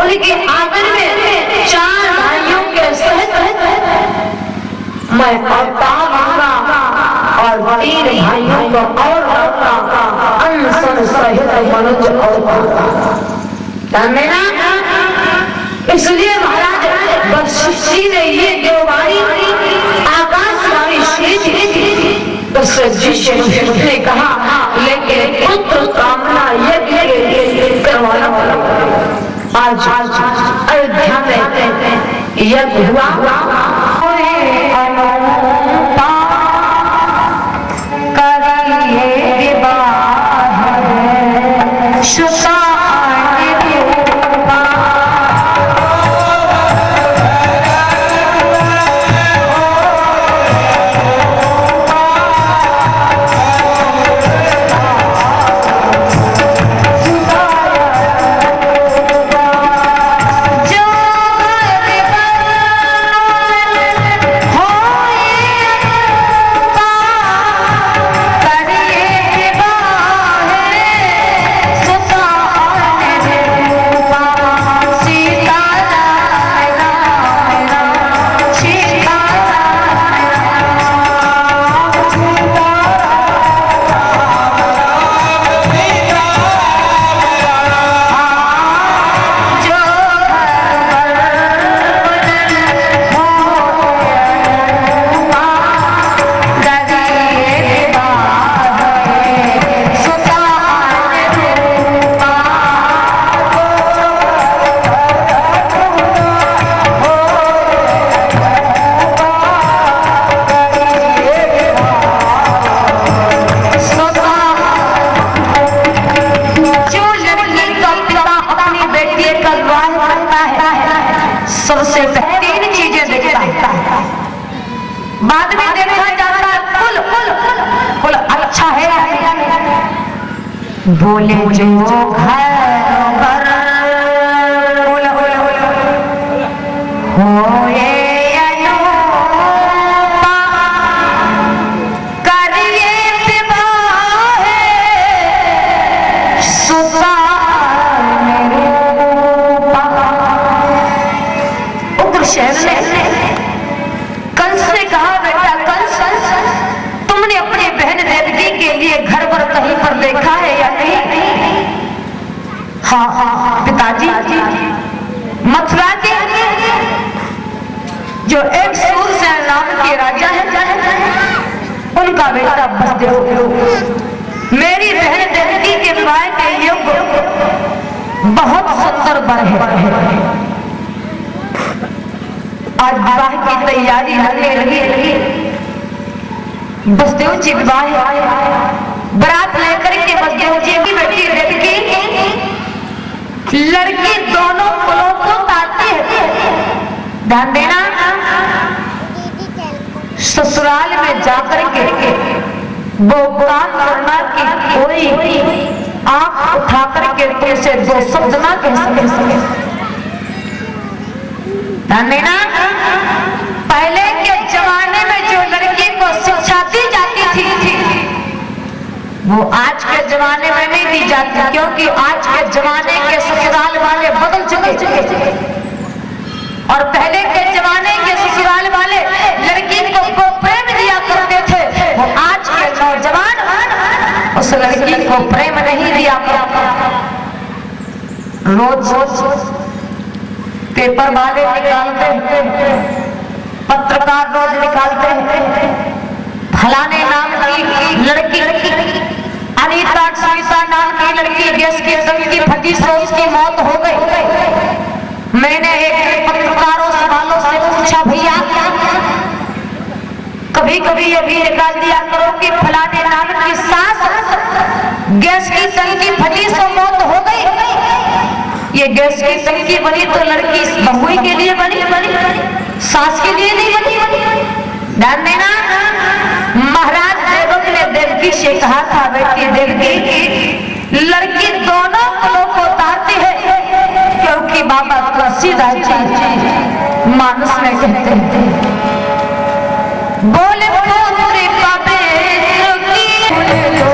उनके आंगन में 4 भाइयों के सहित मैं अवतार मांगा और 3 भाइयों को और अनसन सहित मनुष्य अवतार। इसलिए महाराज वशिष्ठ जी ने ये देववाणी आकाशवाणी सुनी ने कहा लेकिन पुत्र कामना यज्ञ करवाना आज अयोध्या में यज्ञ हुआ। बोले जो घर घर होए अनूपा करिए विवाह सुता रूपा। उग्रसेन ने कंस से कहा, बेटा कंस, तुमने अपनी बहन देवकी के लिए घर पर कहीं पर देखा है या नहीं? हाँ पिताजी, मथुरा के जो एक सूरसेन नाम के राजा है, उनका बेटा वसुदेव मेरी बहन देवकी के विवाह के योग्य बहुत सुंदर वर है। आज विवाह की तैयारी लगने लगी। वसुदेव जी विवाह बरात लेकर के वसुदेव जी की बेटी देवकी लड़की दोनों कुलों को तारती है। ध्यान देना, ससुराल में जाकर के वो काम करना कि कोई आंख उठा करके तुमसे दो शब्द ना कह सके। ध्यान देना, पहले के जमाने में जो लड़की को शिक्षा दी जाती थी वो आज के जमाने में नहीं दी जाती, क्योंकि आज के जमाने के ससुराल वाले बदल चुके और पहले के जमाने के ससुराल वाले लड़की को प्रेम दिया करते थे। वो आज के नौजवान उस लड़की को प्रेम नहीं दिया करते। रोज पेपर वाले निकालते हैं, पत्रकार रोज निकालते हैं, फलाने नाम की लड़की, अनीता सुनीता नाम की लड़की गैस की टंकी फटी से उसकी मौत हो गई। मैंने एक पत्रकारों वालों से पूछा, भैया कभी कभी ये भी निकाल दिया करो कि फलाने नाम की सास गैस की टंकी फटी से मौत हो गई। ये गैस की टंकी बनी तो लड़की बहू के लिए बनी, सास के लिए नहीं बनी। ध्यान देना, महाराज देवक ने देवकी से कहा था, बेटी देवकी लड़की दोनों कुलों को तारती है, क्योंकि बाबा तुलसीदास जी मानस में कहते हैं, बोले पुत्री पवित्र की लो,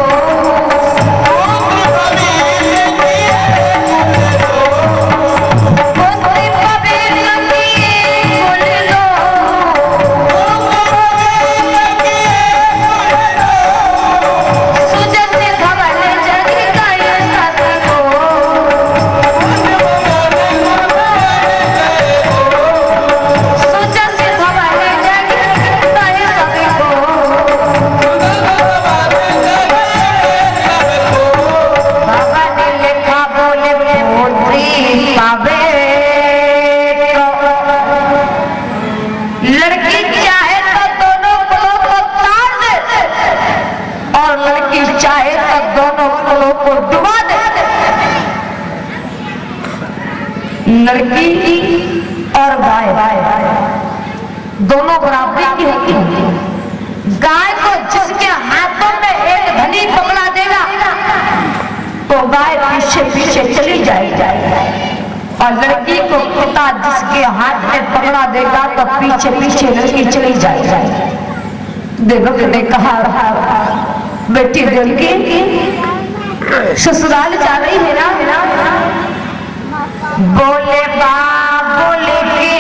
पुत्री पवित्र की लो, सुजस धवल जग गए सती को, सुजस धवल जग गए सती को, बाबा ने लिखा, बोले पुत्री लड़की चाहे तो दोनों कुलों को तार दे और लड़की चाहे तो दोनों कुलों को डुबा दे। लड़की और गाय दोनों बराबरी की होती है। गाय को जिसके हाथों में एक धनी पकड़ा देगा तो गाय पीछे पीछे चली जाएगी, और लड़की को पिता जिसके हाथ में पकड़ा देगा तो पीछे पीछे लड़की चली जाएगी। देवक ने कहा, बेटी देवकी ससुराल जा रही है ना? बोले बोले की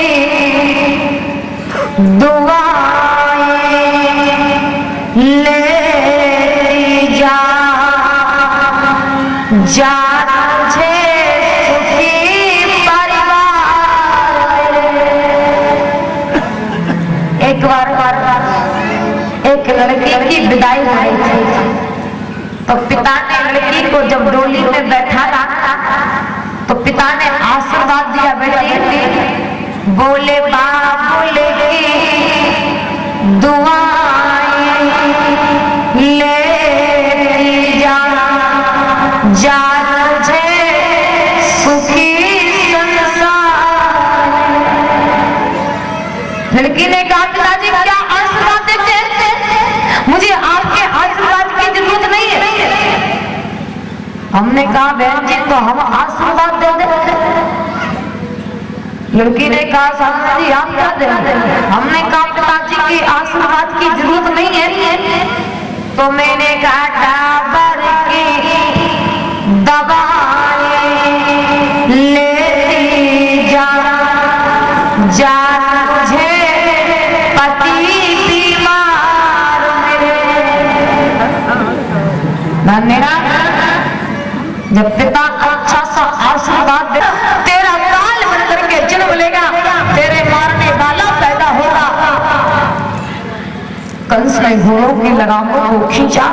दुआएं ले जा मुझे सुखी परिवार। एक बार एक लड़की की विदाई हुई थी, तो पिता ने लड़की को जब डोली में बैठाया तो पिता ने आशीर्वाद दिया, बेटी बोले बोले की दुआएं ले जा मुझे सुखी संसार। लड़की ने कहा, पिताजी क्या आशीर्वाद देते हैं? मुझे आपके आशीर्वाद की जरूरत नहीं है। हमने कहा बहन जी तो हम आशीर्वाद दे दे। लड़की ने कहा साहब जी आप क्या दे। हमने कहा पिताजी की आशीर्वाद की जरूरत नहीं है। तो मैंने कहा डाबर की दवाएं लेती जा मुझे पति बीमार मेरे। जब पिता अच्छा सा आशीर्वाद दे तेरा काल बन करके जन्म लेगा, तेरे मारने वाला पैदा होगा। कंस ने घोड़ों की लगामों को खींचा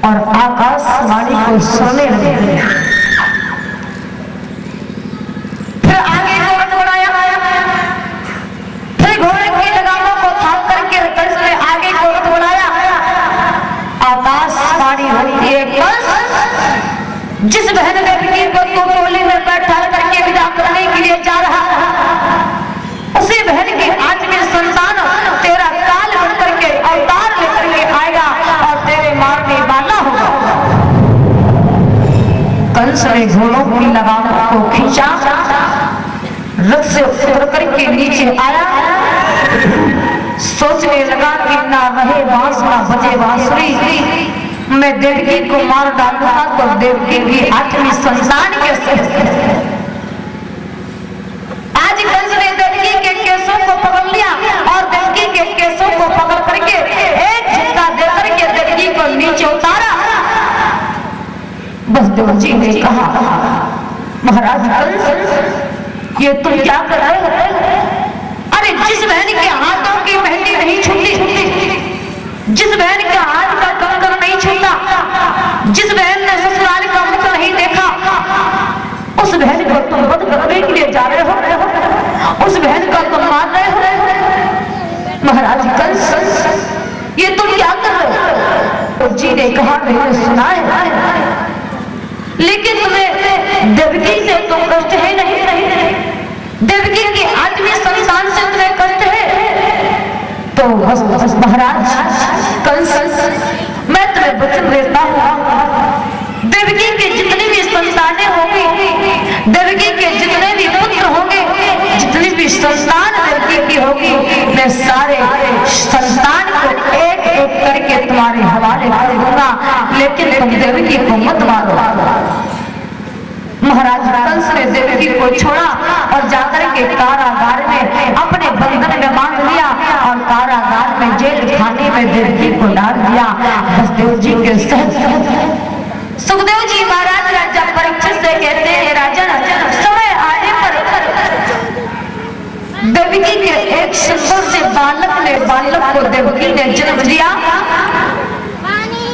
और आकाशवाणी को सुनने लगे। फिर आगे घोड़ा दौड़ाया, फिर घोड़े की लगामों को थाम करके कंस ने आगे घोड़ा दौड़ाया। आकाशवाणी होती है कंस जिस बहन देवकी को तू टोली में बैठा करके विदा करने के लिए जा रहा उसी बहन की आज में संतान तेरा काल बन करके अवतार लेकर के आएगा और तेरे मारने वाला होगा। कंस ने घोड़ों की लगाम को खींचा, रथ से उतर करके नीचे आया, सोचने लगा कि ना रहे बांस ना बजे बांसुरी, मैं देवकी को मार डालूंगा तो देवकी की आठवीं संतान कैसे। आज कंस ने देवकी के केसों को पकड़ लिया और देवकी के केसों को पकड़ करके एक झटका दे करके देवकी को नीचे उतारा। बसदेव जी ने कहा महाराज कंस ये तुम क्या कर रहे हो। अरे जिस बहन के हाथों की मेहंदी नहीं छूटी, जिस बहन के हाथ का कंगन नहीं छूटा, जिस बहन ने ससुराल का मुख नहीं देखा, उस बहन को तुम वध करने के लिए जा रहे हो, उस बहन को तुम मार रहे हो। महाराज कंस ये तुम क्या कर रहे हो। तो जी ने कहा मैंने सुना है, लेकिन तुम्हें देवकी से तो कष्ट है नहीं, देवकी की आठवीं संतान से तुम्हें कष्ट है। तो बस महाराज कंस मैं तुम्हें वचन देता हूँ, देवकी के जितनी भी संतानें होंगी, देवकी के जितने भी पुत्र होंगे, जितनी भी संतान देवकी की होगी, मैं सारे संतान को एक एक करके तुम्हारे हवाले कर दूंगा, लेकिन तुम देवकी को मत मारो। महाराज कंस ने देवकी को छोड़ा और जाकर के कारागार में अपने बंधन में बांध लिया और कारागार में जेल खाने में देवकी को डाल दिया। बसदेव जी के सहज सुखदेव जी महाराज राजा परीक्षित से कहते हैं राजन समय आने पर देवकी के एक सुंदर से बालक को देवकी ने जन्म दिया।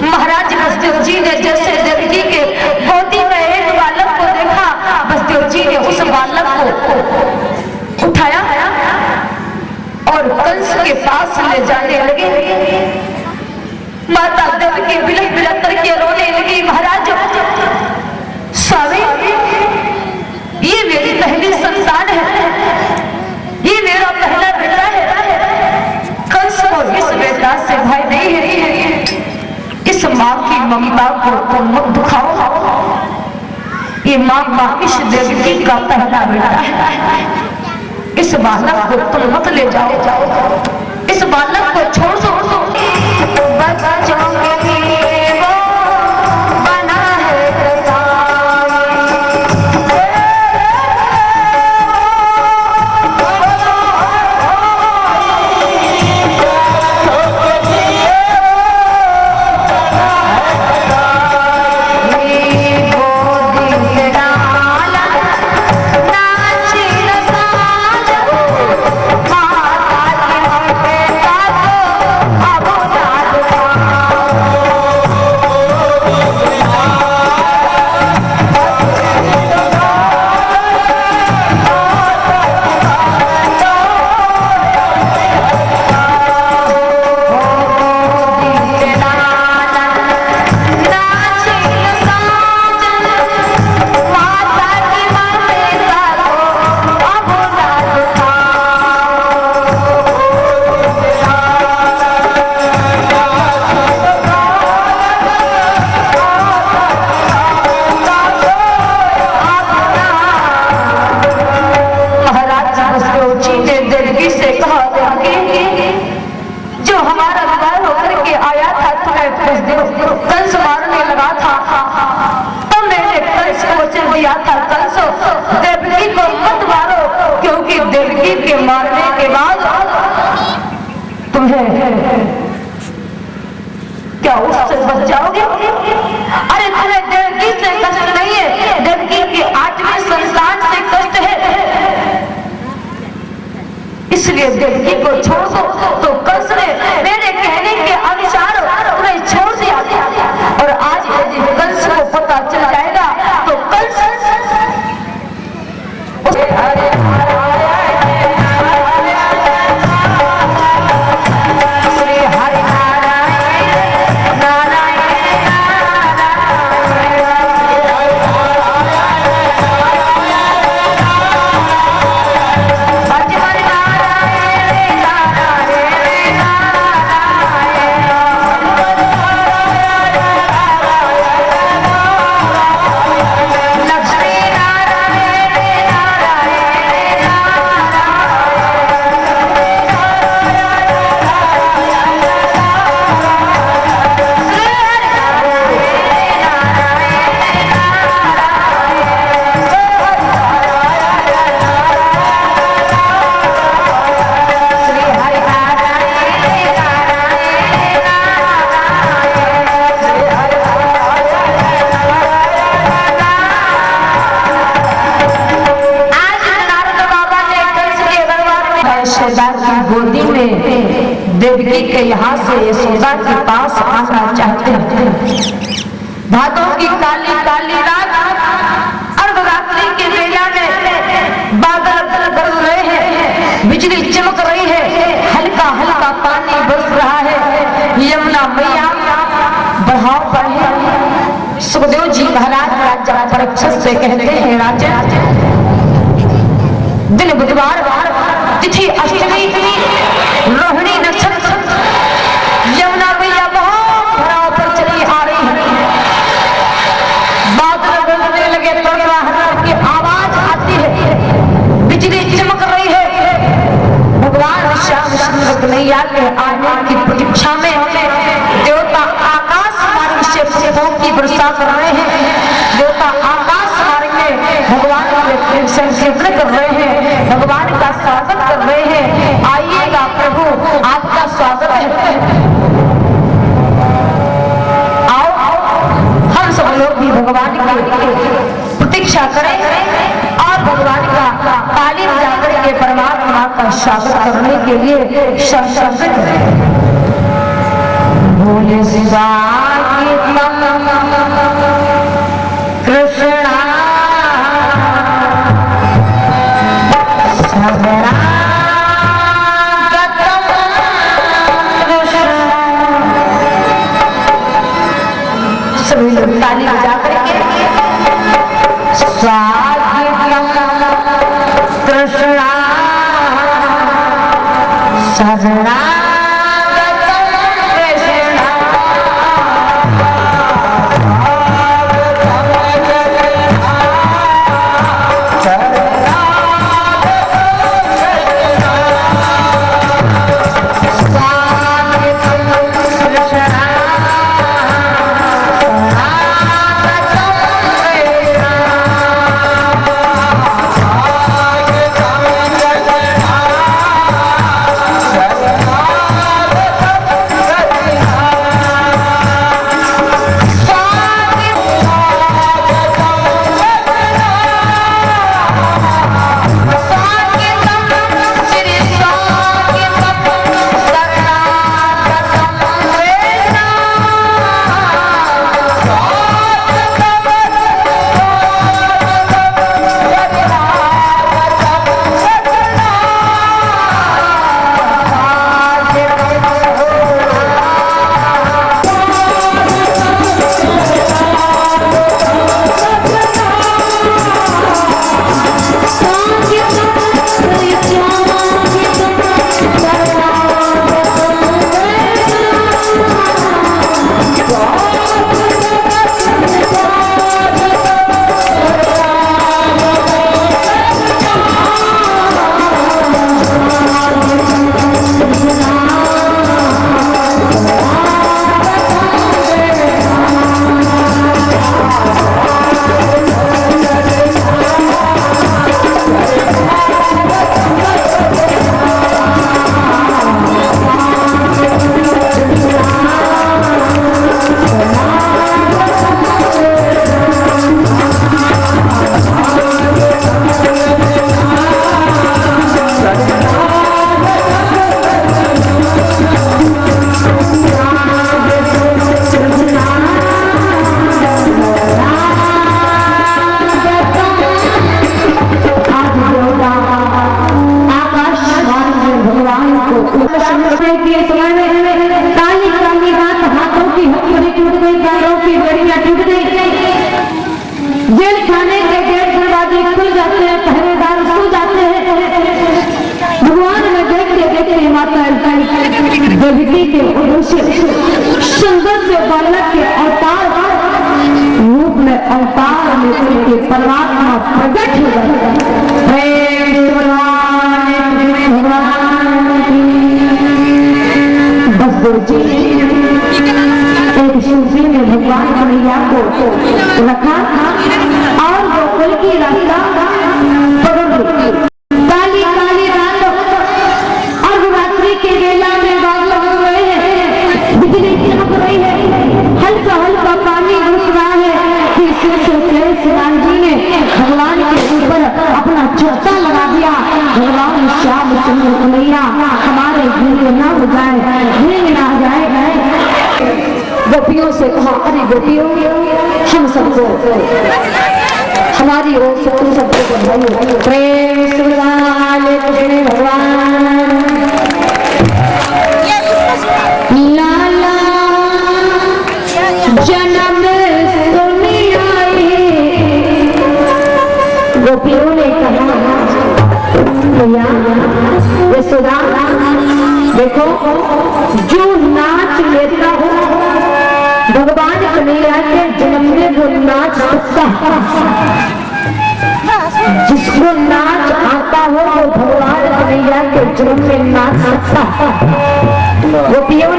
महाराज बसदेव जी ने जैसे देवकी के गोदी में एक बालक को देखा, बसदेव जी ने उस बालक को उठाया और कंस के पास ले जाने लगे। माता देवकी बिलख बिलख करके रोने लगी, महाराज स्वामी ये मेरी पहली संतान है, ये मेरा पहला बेटा है। कंस को इस बेटा से भय नहीं है, इस माँ की ममता को तुम मत दुखाओ। ये माँ इस देवकी का पहला बेटा है, इस बालक को तुम मत ले जाओ, इस बालक को छोड़ दो। बच्चों के लिए वो बना है दिया था कंस, देवकी को मत मारो, क्योंकि देवकी के मारने के बाद तुम्हें क्या उससे बच जाओगे? अरे तुम्हें देवकी से कष्ट नहीं है, देवकी की आठवीं संतान से कष्ट है, इसलिए देवकी को छोड़ दो। तो कंस ने मेरे कहने के अनुसार तुम्हें छोड़ दिया, और आज यदि कंस को पता चल जाएगा तो कंस गोदी में देवकी के यहाँ से यशोदा के पास आना चाहते हैं। भादों की काली काली रात, अर्धरात्रि के बेला में बादल गरज रहे हैं, बिजली चमक रही है, हल्का हल्का पानी बरस रहा है, यमुना मैया बढ़ाव पर है। सुखदेव जी महाराज राजा परीक्षित से कहते हैं, राजा दिन बुधवार, तिथि अष्टमी, रोहिणी नक्षत्र, यमुना मैया बहुत भराव पर चली आ रही है, बादल गरजने लगे, तड़वाहट की आवाज आती है, बिजली चमक रही है। भगवान श्याम सुंदर कन्हैया के आने की प्रतीक्षा में देवता आकाश मार्ग से पुष्पों की वर्षा कर रहे हैं, देवता आकाश मार्ग में भगवान के संकीर्तन कर रहे हैं, भगवान का स्वागत कर रहे हैं। आइएगा प्रभु, आपका स्वागत है, आओ हम सब लोग भी भगवान की प्रतीक्षा करें और भगवान का ताली बजाकर के परमात्मा का स्वागत करने के लिए संकल्प करें। भोले शिवा कृष्णा सभी लोग ताली बजा करके स्वागतम कृष्णा शरणा Krishna हड्डियां टूट गई। जेल खाने के गेट दरवाजे खुल जाते हैं, पहरेदार सो जाते हैं। भगवान ने देखते देखते माता देवकी के उद्देश्य सुंदर से बालक के अवतार रूप में अवतार लेकर के परमात्मा प्रकट हो जाता है। बस जी एक सूफी ने भगवान कन्हैया को रखा और वो कुल की रास्ता पकड़ ली। काली काली रात और रात्रि के वेला में बाग लगे हुए हैं, बिजली चमक रही है, हल्का हल्का पानी घुस रहा है। राम जी ने भगवान के ऊपर अपना चोटा लगा दिया। भगवान श्याम चंद्र कन्हैया हमारे भूल न हो जाए, भूल ना जाए। गोपियों से कहा, अरे गोपियों हम सबको हमारी ओर से तुम सबको बधाई। प्रेम सुरवाल कृष्ण भगवान लाला जन्म सुनी आई। गोपियों ने कहा, भैया यशोदा देखो जो नाच लेता हो भगवान कन्हैया के जन्म में वो नाच सकता है। जिसको नाच आता हो वो भगवान कन्हैया के जन्म में नाच सकता है। गोपियों